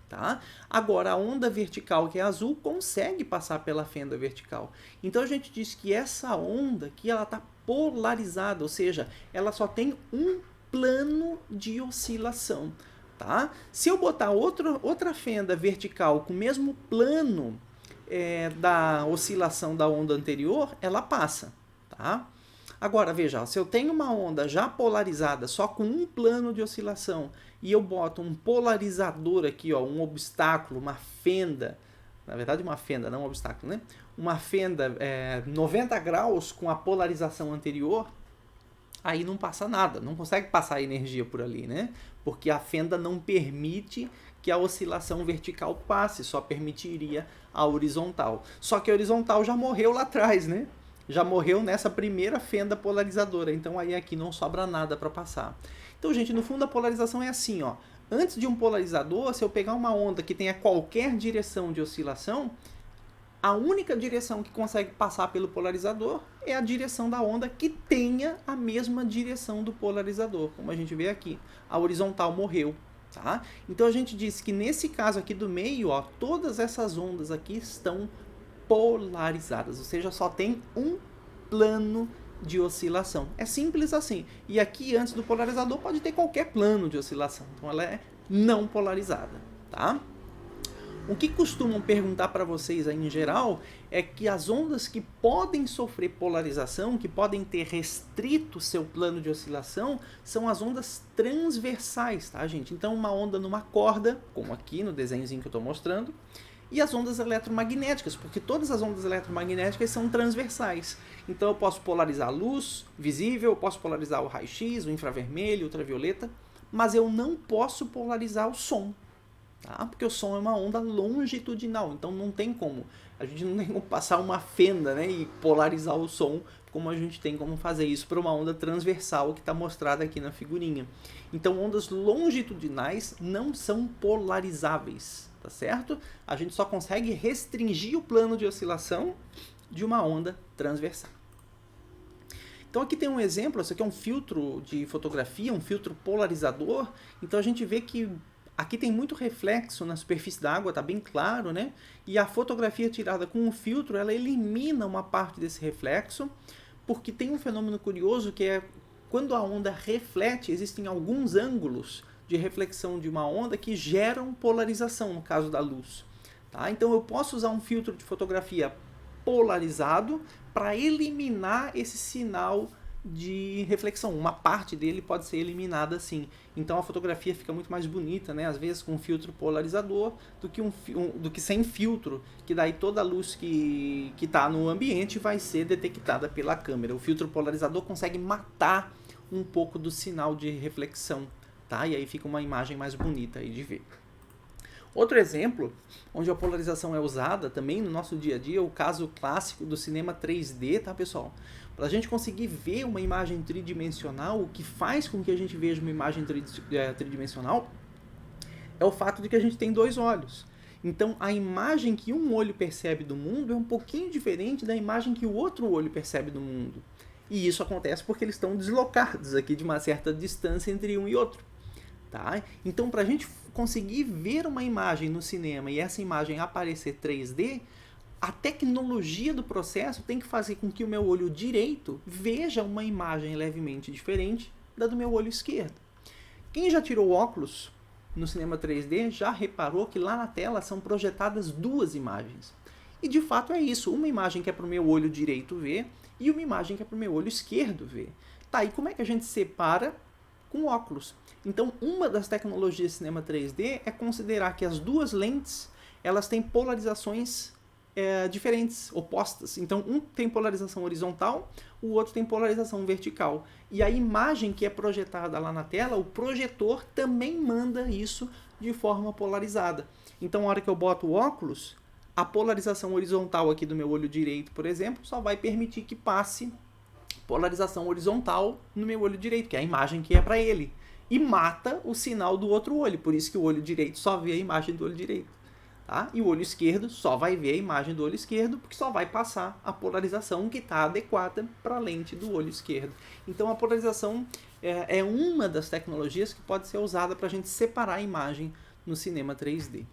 Tá? Agora, a onda vertical, que é azul, consegue passar pela fenda vertical. Então, a gente diz que essa onda aqui está polarizada, ou seja, ela só tem um plano de oscilação. Tá? Se eu botar outra fenda vertical com o mesmo plano da oscilação da onda anterior, ela passa. Tá? Agora, veja, se eu tenho uma onda já polarizada, só com um plano de oscilação, e eu boto um polarizador aqui, ó, um obstáculo, uma fenda, na verdade uma fenda, não um obstáculo, né? Uma fenda 90 graus com a polarização anterior, aí não passa nada, não consegue passar energia por ali, né? Porque a fenda não permite que a oscilação vertical passe, só permitiria a horizontal. Só que a horizontal já morreu lá atrás, né? Já morreu nessa primeira fenda polarizadora, então aí aqui não sobra nada para passar. Então, gente, no fundo a polarização é assim, ó. Antes de um polarizador, se eu pegar uma onda que tenha qualquer direção de oscilação, a única direção que consegue passar pelo polarizador é a direção da onda que tenha a mesma direção do polarizador, como a gente vê aqui. A horizontal morreu, tá? Então a gente diz que nesse caso aqui do meio, ó, todas essas ondas aqui estão polarizadas, ou seja, só tem um plano de oscilação. É simples assim. E aqui, antes do polarizador, pode ter qualquer plano de oscilação. Então, ela é não polarizada, tá? O que costumam perguntar para vocês aí em geral é que as ondas que podem sofrer polarização, que podem ter restrito seu plano de oscilação, são as ondas transversais, tá, gente? Então, uma onda numa corda, como aqui no desenhozinho que eu estou mostrando, e as ondas eletromagnéticas, porque todas as ondas eletromagnéticas são transversais. Então eu posso polarizar a luz visível, eu posso polarizar o raio-x, o infravermelho, o ultravioleta, mas eu não posso polarizar o som, tá? Porque o som é uma onda longitudinal, então não tem como. A gente não tem como passar uma fenda, né, e polarizar o som, como a gente tem como fazer isso para uma onda transversal que está mostrada aqui na figurinha. Então ondas longitudinais não são polarizáveis, tá certo? A gente só consegue restringir o plano de oscilação de uma onda transversal. Então aqui tem um exemplo, isso aqui é um filtro de fotografia, um filtro polarizador. Então a gente vê que aqui tem muito reflexo na superfície da água, tá bem claro, né? E a fotografia tirada com o filtro, ela elimina uma parte desse reflexo, porque tem um fenômeno curioso que é quando a onda reflete, existem alguns ângulos de reflexão de uma onda que geram polarização, no caso da luz. Tá? Então eu posso usar um filtro de fotografia polarizado para eliminar esse sinal de reflexão. Uma parte dele pode ser eliminada assim. Então a fotografia fica muito mais bonita, né? Às vezes com um filtro polarizador do que sem filtro, que daí toda a luz que está no ambiente vai ser detectada pela câmera. O filtro polarizador consegue matar um pouco do sinal de reflexão, tá? E aí fica uma imagem mais bonita aí de ver. Outro exemplo, onde a polarização é usada também no nosso dia a dia, é o caso clássico do cinema 3D, tá, pessoal? Para a gente conseguir ver uma imagem tridimensional, o que faz com que a gente veja uma imagem tridimensional é o fato de que a gente tem dois olhos. Então, a imagem que um olho percebe do mundo é um pouquinho diferente da imagem que o outro olho percebe do mundo. E isso acontece porque eles estão deslocados aqui de uma certa distância entre um e outro. Tá? Então, para a gente conseguir ver uma imagem no cinema e essa imagem aparecer 3D, a tecnologia do processo tem que fazer com que o meu olho direito veja uma imagem levemente diferente da do meu olho esquerdo. Quem já tirou óculos no cinema 3D já reparou que lá na tela são projetadas duas imagens. E de fato é isso, uma imagem que é para o meu olho direito ver e uma imagem que é para o meu olho esquerdo ver. Tá, e como é que a gente separa com óculos? Então, uma das tecnologias de cinema 3D é considerar que as duas lentes elas têm polarizações diferentes, opostas. Então, um tem polarização horizontal, o outro tem polarização vertical. E a imagem que é projetada lá na tela, o projetor também manda isso de forma polarizada. Então, na hora que eu boto o óculos, a polarização horizontal aqui do meu olho direito, por exemplo, só vai permitir que passe polarização horizontal no meu olho direito, que é a imagem que é para ele. E mata o sinal do outro olho, por isso que o olho direito só vê a imagem do olho direito. Tá? E o olho esquerdo só vai ver a imagem do olho esquerdo, porque só vai passar a polarização que está adequada para a lente do olho esquerdo. Então a polarização é uma das tecnologias que pode ser usada para a gente separar a imagem no cinema 3D.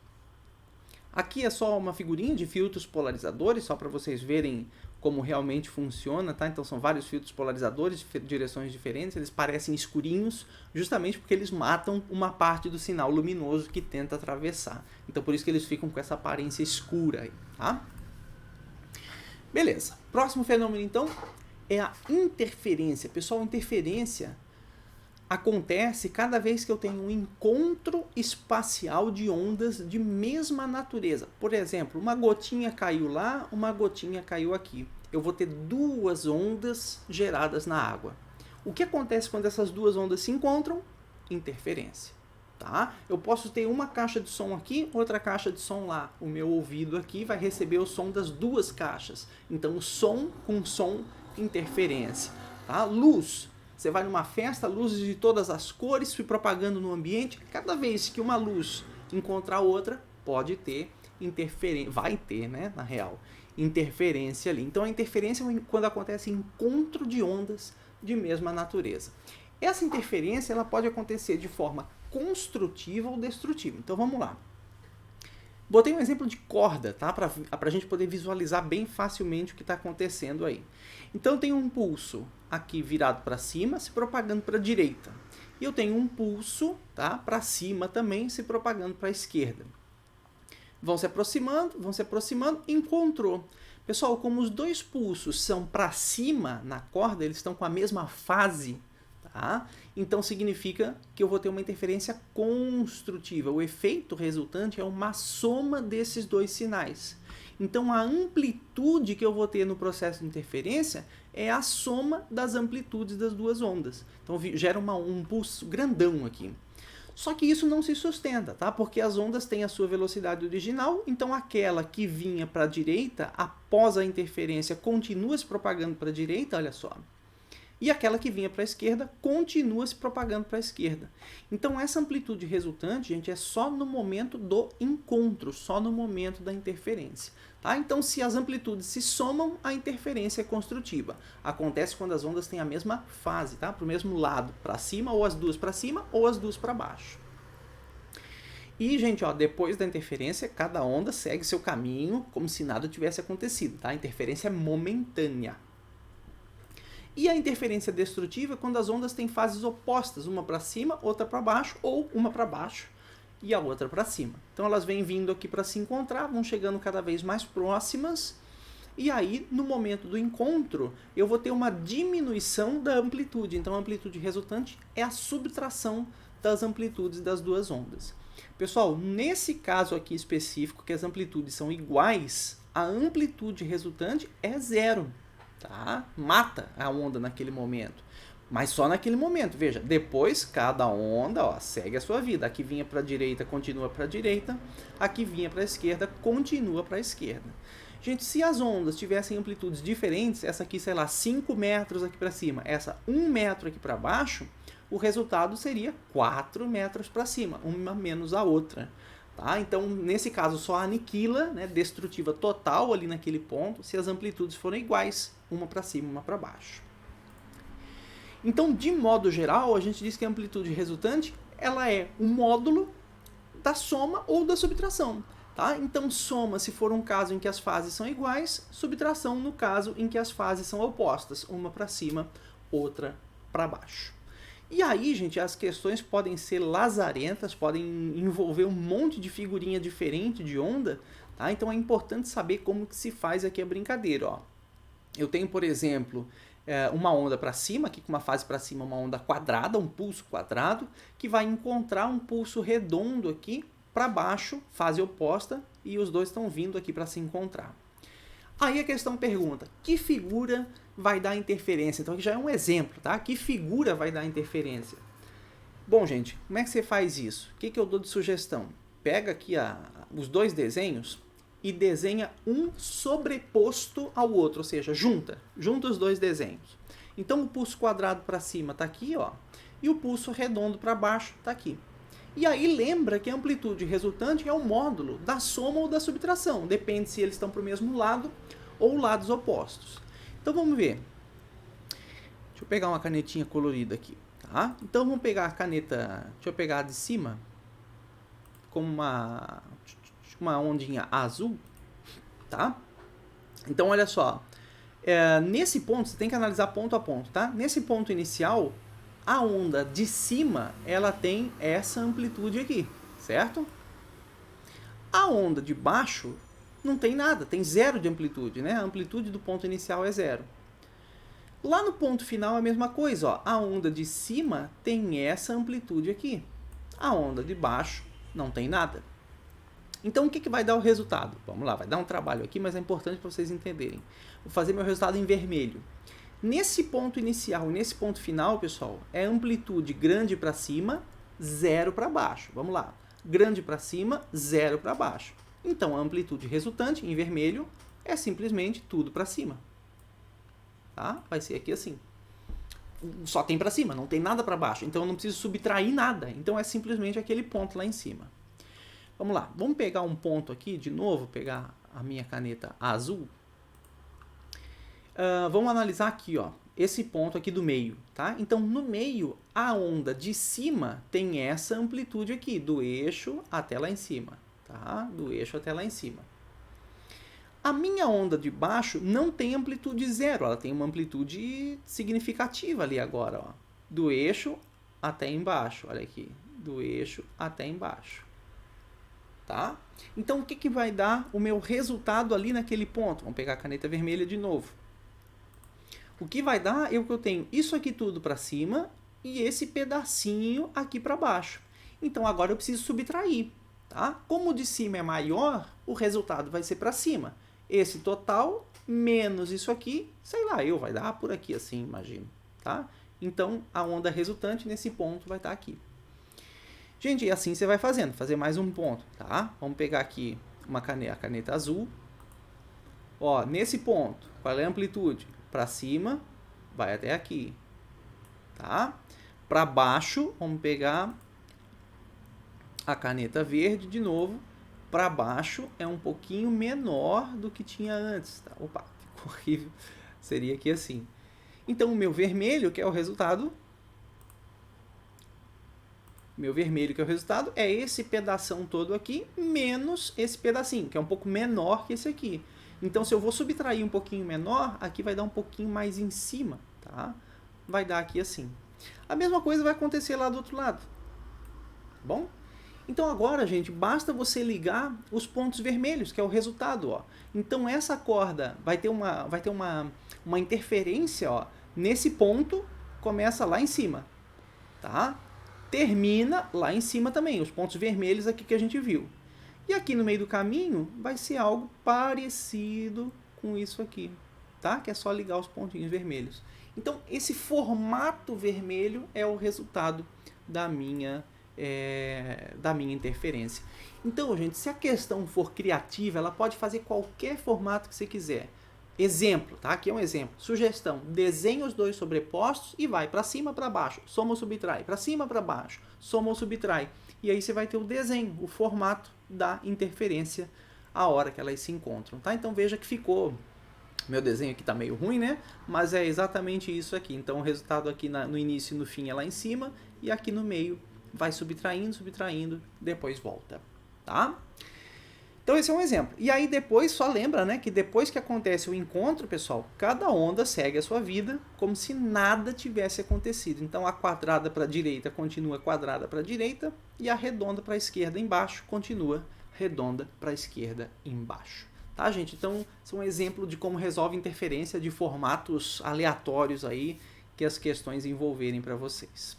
Aqui é só uma figurinha de filtros polarizadores, só para vocês verem como realmente funciona, tá? Então são vários filtros polarizadores de direções diferentes, eles parecem escurinhos justamente porque eles matam uma parte do sinal luminoso que tenta atravessar. Então por isso que eles ficam com essa aparência escura aí, tá? Beleza. Próximo fenômeno então é a interferência. Pessoal, interferência acontece cada vez que eu tenho um encontro espacial de ondas de mesma natureza. Por exemplo, uma gotinha caiu lá, uma gotinha caiu aqui. Eu vou ter duas ondas geradas na água. O que acontece quando essas duas ondas se encontram? Interferência. Tá? Eu posso ter uma caixa de som aqui, outra caixa de som lá. O meu ouvido aqui vai receber o som das duas caixas. Então, som com som, interferência. Tá? Luz. Você vai numa festa, luzes de todas as cores se propagando no ambiente. Cada vez que uma luz encontrar outra, pode ter interferência. Vai ter, né, na real, interferência ali. Então a interferência é quando acontece encontro de ondas de mesma natureza. Essa interferência ela pode acontecer de forma construtiva ou destrutiva. Então vamos lá. Botei um exemplo de corda, tá? Para a gente poder visualizar bem facilmente o que está acontecendo aí. Então tem um pulso aqui virado para cima, se propagando para a direita. E eu tenho um pulso, tá, para cima também, se propagando para a esquerda. Vão se aproximando, encontrou. Pessoal, como os dois pulsos são para cima na corda, eles estão com a mesma fase, tá? Então significa que eu vou ter uma interferência construtiva. O efeito resultante é uma soma desses dois sinais. Então a amplitude que eu vou ter no processo de interferência é a soma das amplitudes das duas ondas. Então gera um pulso grandão aqui. Só que isso não se sustenta, tá? Porque as ondas têm a sua velocidade original, então aquela que vinha para a direita, após a interferência, continua se propagando para a direita, olha só. E aquela que vinha para a esquerda continua se propagando para a esquerda. Então essa amplitude resultante, gente, é só no momento do encontro, só no momento da interferência. Tá? Então se as amplitudes se somam, a interferência é construtiva. Acontece quando as ondas têm a mesma fase, tá? Para o mesmo lado, para cima, ou as duas para cima, ou as duas para baixo. E, gente, ó, depois da interferência, cada onda segue seu caminho como se nada tivesse acontecido. Tá? A interferência é momentânea. E a interferência destrutiva é quando as ondas têm fases opostas, uma para cima, outra para baixo, ou uma para baixo e a outra para cima. Então elas vêm vindo aqui para se encontrar, vão chegando cada vez mais próximas, e aí no momento do encontro eu vou ter uma diminuição da amplitude. Então a amplitude resultante é a subtração das amplitudes das duas ondas. Pessoal, nesse caso aqui específico, que as amplitudes são iguais, a amplitude resultante é zero. Tá? Mata a onda naquele momento, mas só naquele momento. Veja, depois cada onda, ó, segue a sua vida. Aqui vinha para a direita, continua para a direita. Aqui vinha para a esquerda, continua para a esquerda. Gente, se as ondas tivessem amplitudes diferentes, essa aqui, sei lá, 5 metros aqui para cima, essa 1 metro aqui para baixo, o resultado seria 4 metros para cima, uma menos a outra. Tá? Então, nesse caso, só aniquila, né, destrutiva total ali naquele ponto, se as amplitudes forem iguais, uma para cima, uma para baixo. Então, de modo geral, a gente diz que a amplitude resultante ela é um módulo da soma ou da subtração. Tá? Então, soma se for um caso em que as fases são iguais, subtração no caso em que as fases são opostas, uma para cima, outra para baixo. E aí, gente, as questões podem ser lazarentas, podem envolver um monte de figurinha diferente de onda, tá? Então é importante saber como que se faz aqui a brincadeira, ó. Eu tenho, por exemplo, uma onda para cima, aqui com uma fase para cima, uma onda quadrada, um pulso quadrado, que vai encontrar um pulso redondo aqui para baixo, fase oposta, e os dois estão vindo aqui para se encontrar. Aí a questão pergunta, que figura vai dar interferência? Então aqui já é um exemplo, tá? Que figura vai dar interferência? Bom, gente, como é que você faz isso? O que eu dou de sugestão? Pega aqui os dois desenhos e desenha um sobreposto ao outro, ou seja, junta os dois desenhos. Então o pulso quadrado para cima está aqui, ó, e o pulso redondo para baixo está aqui. E aí lembra que a amplitude resultante é o módulo da soma ou da subtração, depende se eles estão para o mesmo lado ou lados opostos. Então vamos ver. Deixa eu pegar uma canetinha colorida aqui, tá? Então vamos pegar a caneta, deixa eu pegar a de cima, como uma ondinha azul, tá? Então olha só, nesse ponto, você tem que analisar ponto a ponto, tá? Nesse ponto inicial, a onda de cima, ela tem essa amplitude aqui, certo? A onda de baixo não tem nada, tem zero de amplitude, né? A amplitude do ponto inicial é zero. Lá no ponto final é a mesma coisa, ó. A onda de cima tem essa amplitude aqui. A onda de baixo não tem nada. Então o que vai dar o resultado? Vamos lá, vai dar um trabalho aqui, mas é importante para vocês entenderem. Vou fazer meu resultado em vermelho. Nesse ponto inicial e nesse ponto final, pessoal, é amplitude grande para cima, zero para baixo. Vamos lá. Grande para cima, zero para baixo. Então, a amplitude resultante, em vermelho, é simplesmente tudo para cima. Tá? Vai ser aqui assim. Só tem para cima, não tem nada para baixo. Então, eu não preciso subtrair nada. Então, é simplesmente aquele ponto lá em cima. Vamos lá. Vamos pegar um ponto aqui, de novo, pegar a minha caneta azul. Vamos analisar aqui, ó, esse ponto aqui do meio, tá? Então, no meio, a onda de cima tem essa amplitude aqui, do eixo até lá em cima, tá? Do eixo até lá em cima. A minha onda de baixo não tem amplitude zero, ela tem uma amplitude significativa ali agora, ó, do eixo até embaixo, olha aqui, do eixo até embaixo, tá? Então, o que vai dar o meu resultado ali naquele ponto? Vamos pegar a caneta vermelha de novo. O que vai dar é o que eu tenho isso aqui tudo para cima e esse pedacinho aqui para baixo. Então, agora eu preciso subtrair, tá? Como o de cima é maior, o resultado vai ser para cima. Esse total menos isso aqui, sei lá, vai dar por aqui assim, imagino, tá? Então, a onda resultante nesse ponto vai estar aqui. Gente, e assim você vai fazendo, fazer mais um ponto, tá? Vamos pegar aqui a caneta azul. Ó, nesse ponto, qual é a amplitude? Para cima, vai até aqui, tá? Para baixo, vamos pegar a caneta verde de novo. Para baixo é um pouquinho menor do que tinha antes, tá? Opa, ficou horrível. Seria aqui assim. Então, o meu vermelho, que é o resultado, é esse pedação todo aqui, menos esse pedacinho, que é um pouco menor que esse aqui. Então, se eu vou subtrair um pouquinho menor, aqui vai dar um pouquinho mais em cima, tá? Vai dar aqui assim. A mesma coisa vai acontecer lá do outro lado. Bom? Então, agora, gente, basta você ligar os pontos vermelhos, que é o resultado, ó. Então, essa corda vai ter uma interferência, ó, nesse ponto, começa lá em cima, tá? Termina lá em cima também, os pontos vermelhos aqui que a gente viu. E aqui no meio do caminho vai ser algo parecido com isso aqui, tá? Que é só ligar os pontinhos vermelhos. Então, esse formato vermelho é o resultado da minha interferência. Então, gente, se a questão for criativa, ela pode fazer qualquer formato que você quiser. Exemplo, tá? Aqui é um exemplo. Sugestão, desenha os dois sobrepostos e vai para cima, para baixo, soma ou subtrai. Para cima, para baixo, soma ou subtrai. E aí você vai ter o desenho, o formato da interferência a hora que elas se encontram, tá? Então veja que ficou, meu desenho aqui tá meio ruim, né? Mas é exatamente isso aqui. Então o resultado aqui no início e no fim é lá em cima e aqui no meio vai subtraindo, depois volta, tá? Então esse é um exemplo. E aí depois, só lembra, né, que depois que acontece o encontro, pessoal, cada onda segue a sua vida como se nada tivesse acontecido. Então a quadrada para a direita continua quadrada para a direita e a redonda para a esquerda embaixo continua redonda para a esquerda embaixo. Tá, gente? Então, esse é um exemplo de como resolve interferência de formatos aleatórios aí que as questões envolverem para vocês.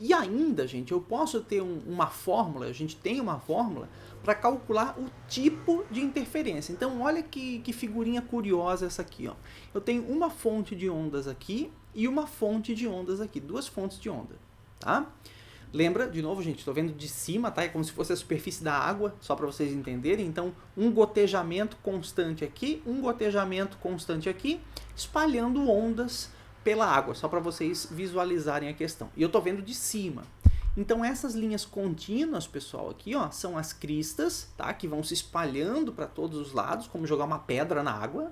E ainda, gente, eu posso ter uma fórmula, a gente tem uma fórmula para calcular o tipo de interferência. Então, olha que figurinha curiosa essa aqui. Ó. Eu tenho uma fonte de ondas aqui e uma fonte de ondas aqui, duas fontes de onda. Tá? Lembra, de novo, gente, estou vendo de cima, tá? É como se fosse a superfície da água, só para vocês entenderem. Então, um gotejamento constante aqui, um gotejamento constante aqui, espalhando ondas pela água, só para vocês visualizarem a questão. E eu estou vendo de cima. Então, essas linhas contínuas, pessoal, aqui, ó, são as cristas, tá? Que vão se espalhando para todos os lados, como jogar uma pedra na água.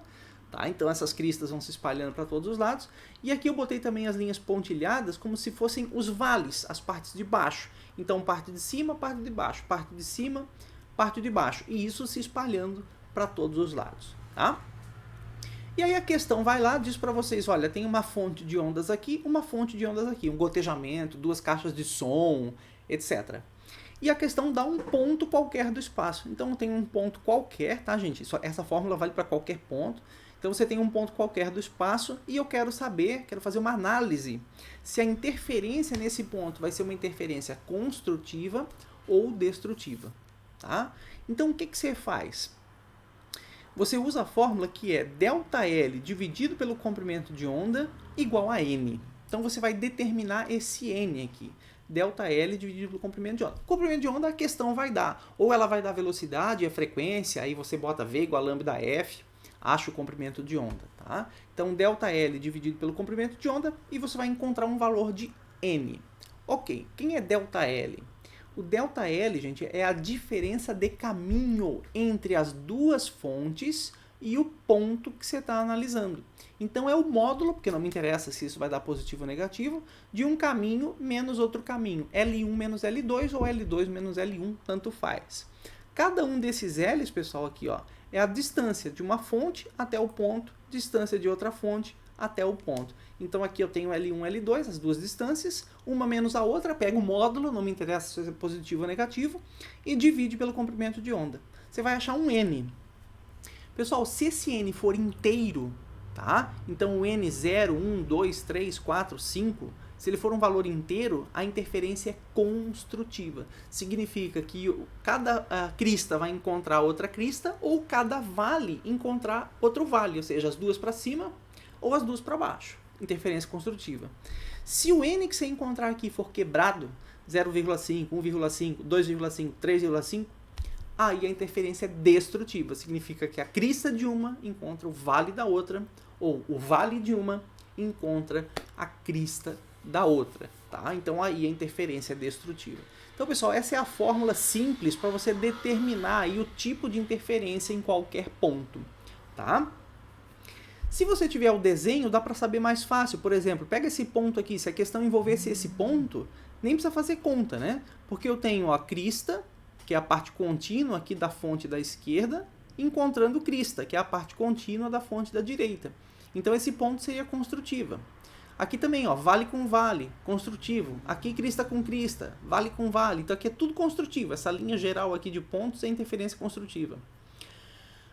Tá? Então, essas cristas vão se espalhando para todos os lados. E aqui eu botei também as linhas pontilhadas como se fossem os vales, as partes de baixo. Então, parte de cima, parte de baixo, parte de cima, parte de baixo. E isso se espalhando para todos os lados. Tá? E aí a questão vai lá, diz para vocês, olha, tem uma fonte de ondas aqui, uma fonte de ondas aqui, um gotejamento, duas caixas de som, etc. E a questão dá um ponto qualquer do espaço. Então, tem um ponto qualquer, tá, gente? Essa fórmula vale para qualquer ponto. Então, você tem um ponto qualquer do espaço e eu quero saber, quero fazer uma análise se a interferência nesse ponto vai ser uma interferência construtiva ou destrutiva. Tá? Então, o que você faz? Você usa a fórmula que é ΔL dividido pelo comprimento de onda igual a N. Então, você vai determinar esse N aqui. ΔL dividido pelo comprimento de onda. O comprimento de onda a questão vai dar. Ou ela vai dar velocidade, a frequência, aí você bota V igual a lambda F, acha o comprimento de onda. Tá? Então, ΔL dividido pelo comprimento de onda e você vai encontrar um valor de N. Ok, quem é ΔL? O ΔL, gente, é a diferença de caminho entre as duas fontes e o ponto que você está analisando. Então, é o módulo, porque não me interessa se isso vai dar positivo ou negativo, de um caminho menos outro caminho. L1 menos L2 ou L2 menos L1, tanto faz. Cada um desses L's, pessoal, aqui, ó, é a distância de uma fonte até o ponto, distância de outra fonte até o ponto. Então, aqui eu tenho L1 e L2, as duas distâncias, uma menos a outra, pega o módulo, não me interessa se é positivo ou negativo, e divide pelo comprimento de onda. Você vai achar um N. Pessoal, se esse N for inteiro, tá? Então, o N 0, 1, 2, 3, 4, 5, se ele for um valor inteiro, a interferência é construtiva. Significa que cada crista vai encontrar outra crista, ou cada vale encontrar outro vale, ou seja, as duas para cima ou as duas para baixo. Interferência construtiva. Se o N que você encontrar aqui for quebrado, 0,5, 1,5, 2,5, 3,5, aí a interferência é destrutiva. Significa que a crista de uma encontra o vale da outra, ou o vale de uma encontra a crista da outra. Tá? Então aí a interferência é destrutiva. Então, pessoal, essa é a fórmula simples para você determinar aí o tipo de interferência em qualquer ponto. Tá? Se você tiver o desenho, dá para saber mais fácil. Por exemplo, pega esse ponto aqui. Se a questão envolvesse esse ponto, nem precisa fazer conta, né? Porque eu tenho a crista, que é a parte contínua aqui da fonte da esquerda, encontrando crista, que é a parte contínua da fonte da direita. Então, esse ponto seria construtiva. Aqui também, ó, vale com vale, construtivo. Aqui, crista com crista, vale com vale. Então, aqui é tudo construtivo. Essa linha geral aqui de pontos é interferência construtiva.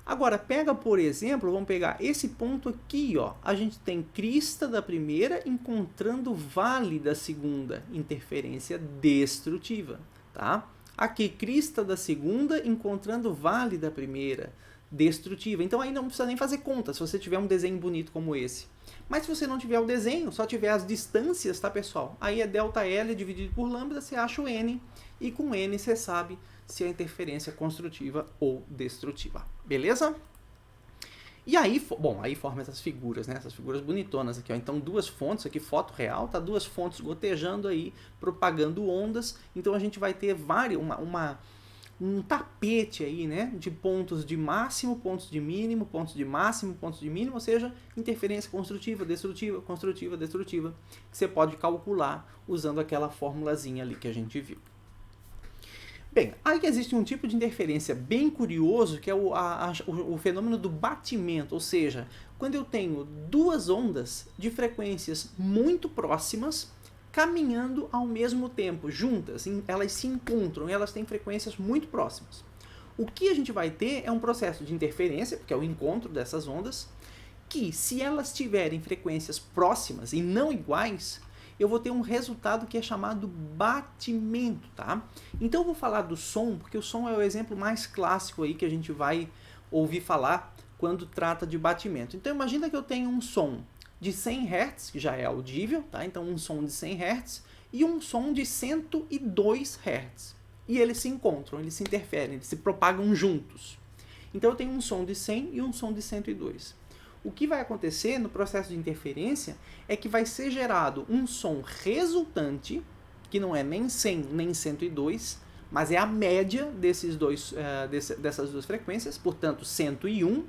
Agora, pega, por exemplo, vamos pegar esse ponto aqui, ó. A gente tem crista da primeira encontrando vale da segunda, interferência destrutiva, tá? Aqui, crista da segunda encontrando vale da primeira, destrutiva. Então, aí não precisa nem fazer conta, se você tiver um desenho bonito como esse. Mas se você não tiver o desenho, só tiver as distâncias, tá, pessoal? Aí é ΔL dividido por lambda, você acha o N, e com N você sabe se a interferência é construtiva ou destrutiva. Beleza? E aí, bom, aí forma essas figuras, né? Essas figuras bonitonas aqui, ó. Então, duas fontes aqui, foto real, tá? Duas fontes gotejando aí, propagando ondas. Então, a gente vai ter um tapete aí, né? De pontos de máximo, pontos de mínimo, pontos de máximo, pontos de mínimo, ou seja, interferência construtiva, destrutiva, destrutiva, que você pode calcular usando aquela formulazinha ali que a gente viu. Bem, aí existe um tipo de interferência bem curioso, que é o fenômeno do batimento, ou seja, quando eu tenho duas ondas de frequências muito próximas, caminhando ao mesmo tempo, juntas, elas se encontram, elas têm frequências muito próximas. O que a gente vai ter é um processo de interferência, que é o encontro dessas ondas, que se elas tiverem frequências próximas e não iguais, eu vou ter um resultado que é chamado batimento, tá? Então eu vou falar do som, porque o som é o exemplo mais clássico aí que a gente vai ouvir falar quando trata de batimento. Então imagina que eu tenho um som de 100 Hz, que já é audível, tá? Então um som de 100 Hz e um som de 102 Hz. E eles se encontram, eles se interferem, eles se propagam juntos. Então eu tenho um som de 100 e um som de 102. O que vai acontecer no processo de interferência é que vai ser gerado um som resultante, que não é nem 100 nem 102, mas é a média dessas duas frequências, portanto 101.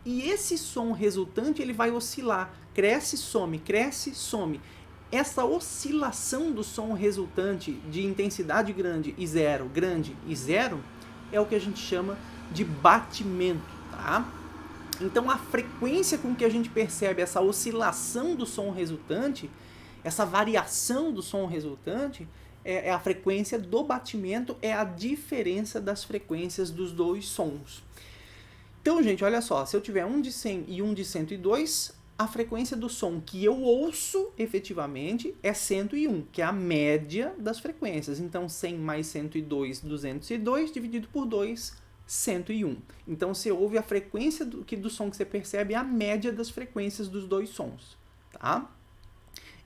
E esse som resultante ele vai oscilar, cresce, some. Essa oscilação do som resultante de intensidade grande e zero, é o que a gente chama de batimento, tá? Então a frequência com que a gente percebe essa oscilação do som resultante, essa variação do som resultante, é a frequência do batimento, é a diferença das frequências dos dois sons. Então, gente, olha só, se eu tiver um de 100 e um de 102, a frequência do som que eu ouço efetivamente é 101, que é a média das frequências. Então, 100 mais 102, 202, dividido por 2, 101. Então, você ouve a frequência do som que você percebe, é a média das frequências dos dois sons, tá?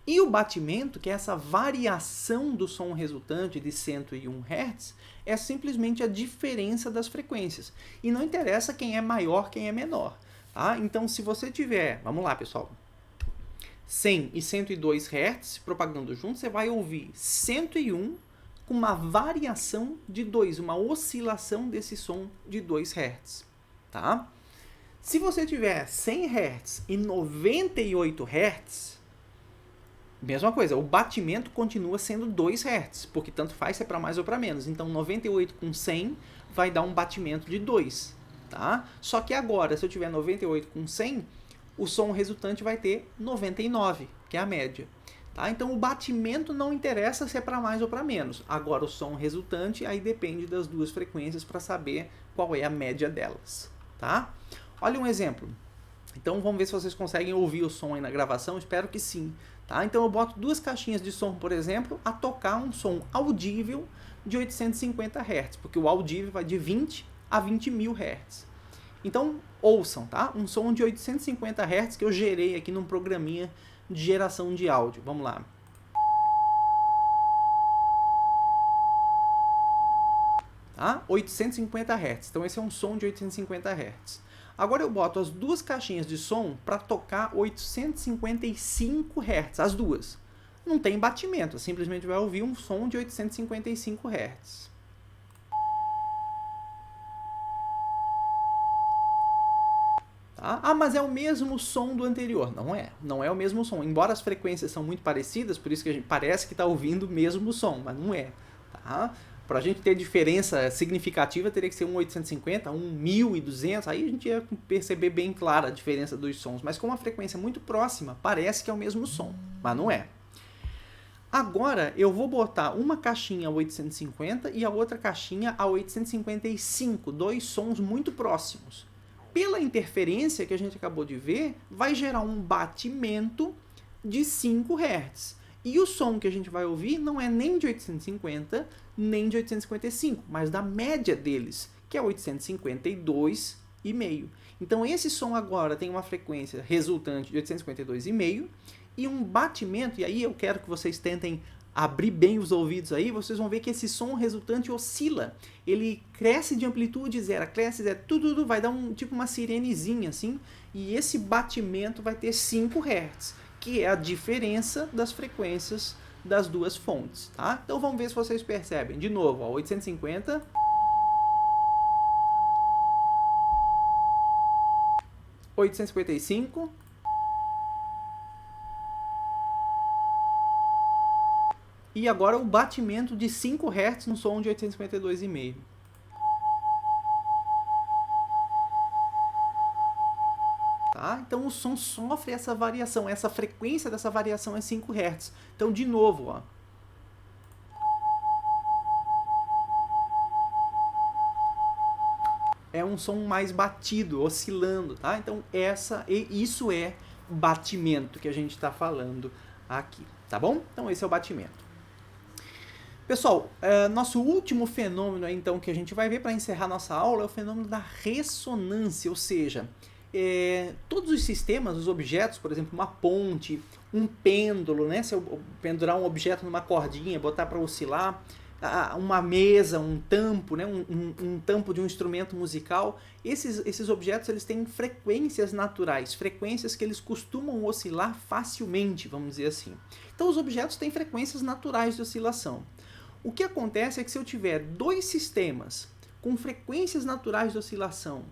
E o batimento, que é essa variação do som resultante de 101 Hz, é simplesmente a diferença das frequências. E não interessa quem é maior, quem é menor. Tá? Então, se você tiver, vamos lá, pessoal, 100 e 102 Hz propagando juntos, você vai ouvir 101 com uma variação de 2, uma oscilação desse som de 2 Hz. Tá? Se você tiver 100 Hz e 98 Hz, mesma coisa, o batimento continua sendo 2 Hz, porque tanto faz se é para mais ou para menos. Então, 98 com 100 vai dar um batimento de 2. Tá? Só que agora, se eu tiver 98 com 100, o som resultante vai ter 99, que é a média. Tá? Então o batimento não interessa se é para mais ou para menos. Agora o som resultante, aí depende das duas frequências para saber qual é a média delas. Tá? Olha um exemplo. Então vamos ver se vocês conseguem ouvir o som aí na gravação, espero que sim. Tá? Então eu boto duas caixinhas de som, por exemplo, a tocar um som audível de 850 Hz, porque o audível vai de 20 a 20 mil Hz. Então, ouçam, tá? Um som de 850 Hz que eu gerei aqui num programinha de geração de áudio. Vamos lá. Tá? 850 Hz. Então, esse é um som de 850 Hz. Agora eu boto as duas caixinhas de som para tocar 855 Hz, as duas. Não tem batimento, simplesmente vai ouvir um som de 855 Hz. Tá? Ah, mas é o mesmo som do anterior. Não é o mesmo som. Embora as frequências são muito parecidas, por isso que a gente parece que está ouvindo o mesmo som, mas não é. Tá? Para a gente ter diferença significativa, teria que ser um 850, um 1200, aí a gente ia perceber bem clara a diferença dos sons. Mas com uma frequência muito próxima, parece que é o mesmo som, mas não é. Agora eu vou botar uma caixinha a 850 e a outra caixinha a 855, dois sons muito próximos. Pela interferência que a gente acabou de ver, vai gerar um batimento de 5 Hz. E o som que a gente vai ouvir não é nem de 850, nem de 855, mas da média deles, que é 852,5. Então esse som agora tem uma frequência resultante de 852,5 e um batimento, e aí eu quero que vocês tentem abrir bem os ouvidos aí, vocês vão ver que esse som resultante oscila. Ele cresce de amplitude zero, cresce zero, tudo vai dar tipo uma sirenezinha assim, e esse batimento vai ter 5 Hz, que é a diferença das frequências das duas fontes, tá? Então vamos ver se vocês percebem. De novo, ó, 850, 855, e agora o batimento de 5 Hz no som de 852,5. Tá? Então o som sofre essa variação, essa frequência dessa variação é 5 Hz. Então de novo, ó. É um som mais batido, oscilando, tá? Então isso é batimento que a gente está falando aqui. tá bom? Então esse é o batimento. Pessoal, nosso último fenômeno então que a gente vai ver para encerrar nossa aula é o fenômeno da ressonância, ou seja, todos os sistemas, os objetos, por exemplo, uma ponte, um pêndulo, né? Se eu pendurar um objeto numa cordinha, botar para oscilar, uma mesa, um tampo, né? um tampo de um instrumento musical, esses objetos eles têm frequências naturais, frequências que eles costumam oscilar facilmente, vamos dizer assim. Então os objetos têm frequências naturais de oscilação. O que acontece é que se eu tiver dois sistemas com frequências naturais de oscilação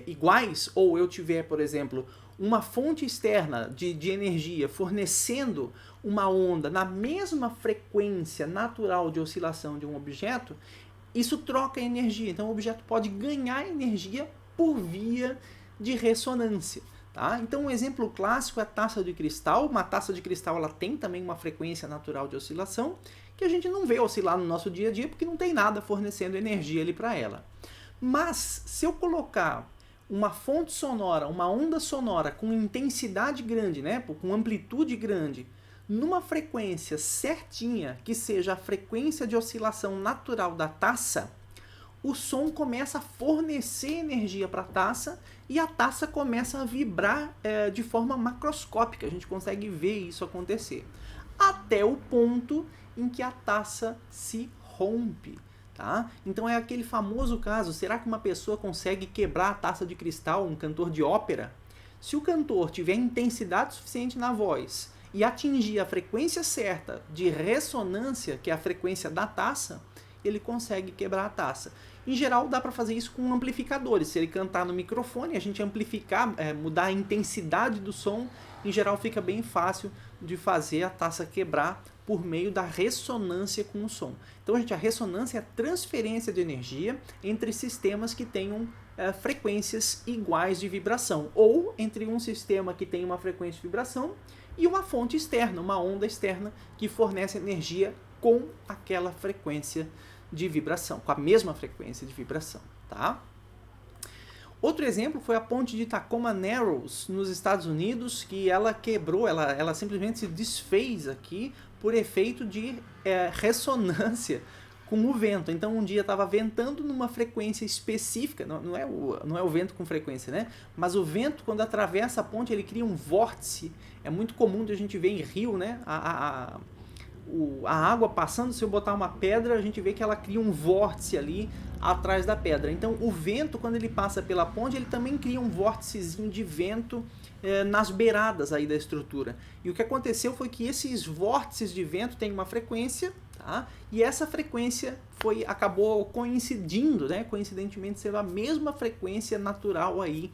iguais, ou eu tiver, por exemplo, uma fonte externa de energia fornecendo uma onda na mesma frequência natural de oscilação de um objeto, isso troca energia. Então o objeto pode ganhar energia por via de ressonância. Tá? Então um exemplo clássico é a taça de cristal. Uma taça de cristal ela tem também uma frequência natural de oscilação que a gente não vê oscilar no nosso dia a dia porque não tem nada fornecendo energia ali para ela. Mas se eu colocar uma fonte sonora, uma onda sonora com intensidade grande, né, com amplitude grande, numa frequência certinha, que seja a frequência de oscilação natural da taça, o som começa a fornecer energia para a taça e a taça começa a vibrar de forma macroscópica. A gente consegue ver isso acontecer. Até o ponto em que a taça se rompe. Tá? Então é aquele famoso caso, será que uma pessoa consegue quebrar a taça de cristal, um cantor de ópera? Se o cantor tiver intensidade suficiente na voz e atingir a frequência certa de ressonância, que é a frequência da taça, ele consegue quebrar a taça. Em geral dá para fazer isso com amplificadores, se ele cantar no microfone, a gente amplificar, mudar a intensidade do som, em geral fica bem fácil de fazer a taça quebrar por meio da ressonância com o som. Então, gente, a ressonância é a transferência de energia entre sistemas que tenham frequências iguais de vibração, ou entre um sistema que tem uma frequência de vibração e uma fonte externa, uma onda externa que fornece energia com aquela frequência de vibração, com a mesma frequência de vibração, tá? Outro exemplo foi a ponte de Tacoma Narrows, nos Estados Unidos, que ela quebrou, ela simplesmente se desfez aqui por efeito de ressonância com o vento. Então um dia estava ventando numa frequência específica, não é o vento com frequência, né? Mas o vento, quando atravessa a ponte, ele cria um vórtice. É muito comum de a gente ver em rio, né? A água passando, se eu botar uma pedra, a gente vê que ela cria um vórtice ali atrás da pedra. Então o vento, quando ele passa pela ponte, ele também cria um vórticezinho de vento nas beiradas aí da estrutura. E o que aconteceu foi que esses vórtices de vento têm uma frequência, tá? E essa frequência acabou coincidindo, né? Coincidentemente sendo a mesma frequência natural aí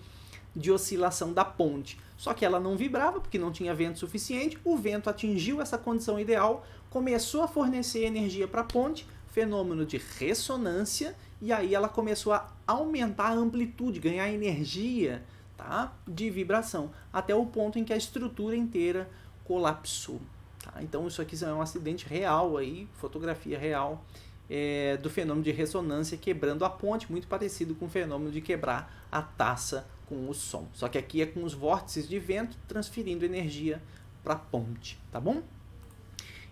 de oscilação da ponte. Só que ela não vibrava porque não tinha vento suficiente, o vento atingiu essa condição ideal, começou a fornecer energia para a ponte, fenômeno de ressonância, e aí ela começou a aumentar a amplitude, ganhar energia, tá? De vibração, até o ponto em que a estrutura inteira colapsou. Tá? Então isso aqui é um acidente real, aí, fotografia real do fenômeno de ressonância quebrando a ponte, muito parecido com o fenômeno de quebrar a taça com o som. Só que aqui é com os vórtices de vento transferindo energia para a ponte, tá bom?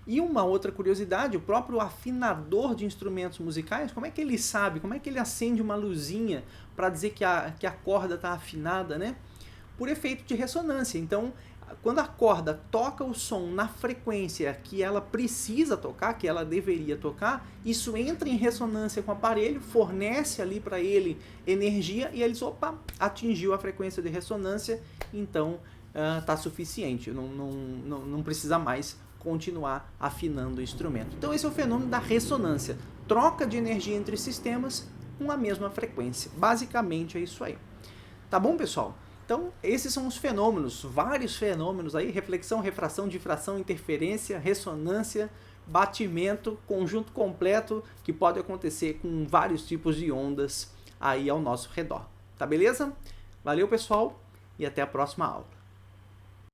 E uma outra curiosidade, o próprio afinador de instrumentos musicais, como é que ele sabe, como é que ele acende uma luzinha para dizer que a corda está afinada, né? Por efeito de ressonância. Então, quando a corda toca o som na frequência que ela precisa tocar, que ela deveria tocar, isso entra em ressonância com o aparelho, fornece ali para ele energia e ele diz, opa, atingiu a frequência de ressonância, então está suficiente, não precisa mais continuar afinando o instrumento. Então esse é o fenômeno da ressonância, troca de energia entre sistemas com a mesma frequência. Basicamente é isso aí. Tá bom, pessoal? Então, esses são os fenômenos, vários fenômenos aí, reflexão, refração, difração, interferência, ressonância, batimento, conjunto completo, que pode acontecer com vários tipos de ondas aí ao nosso redor. Tá beleza? Valeu, pessoal, e até a próxima aula.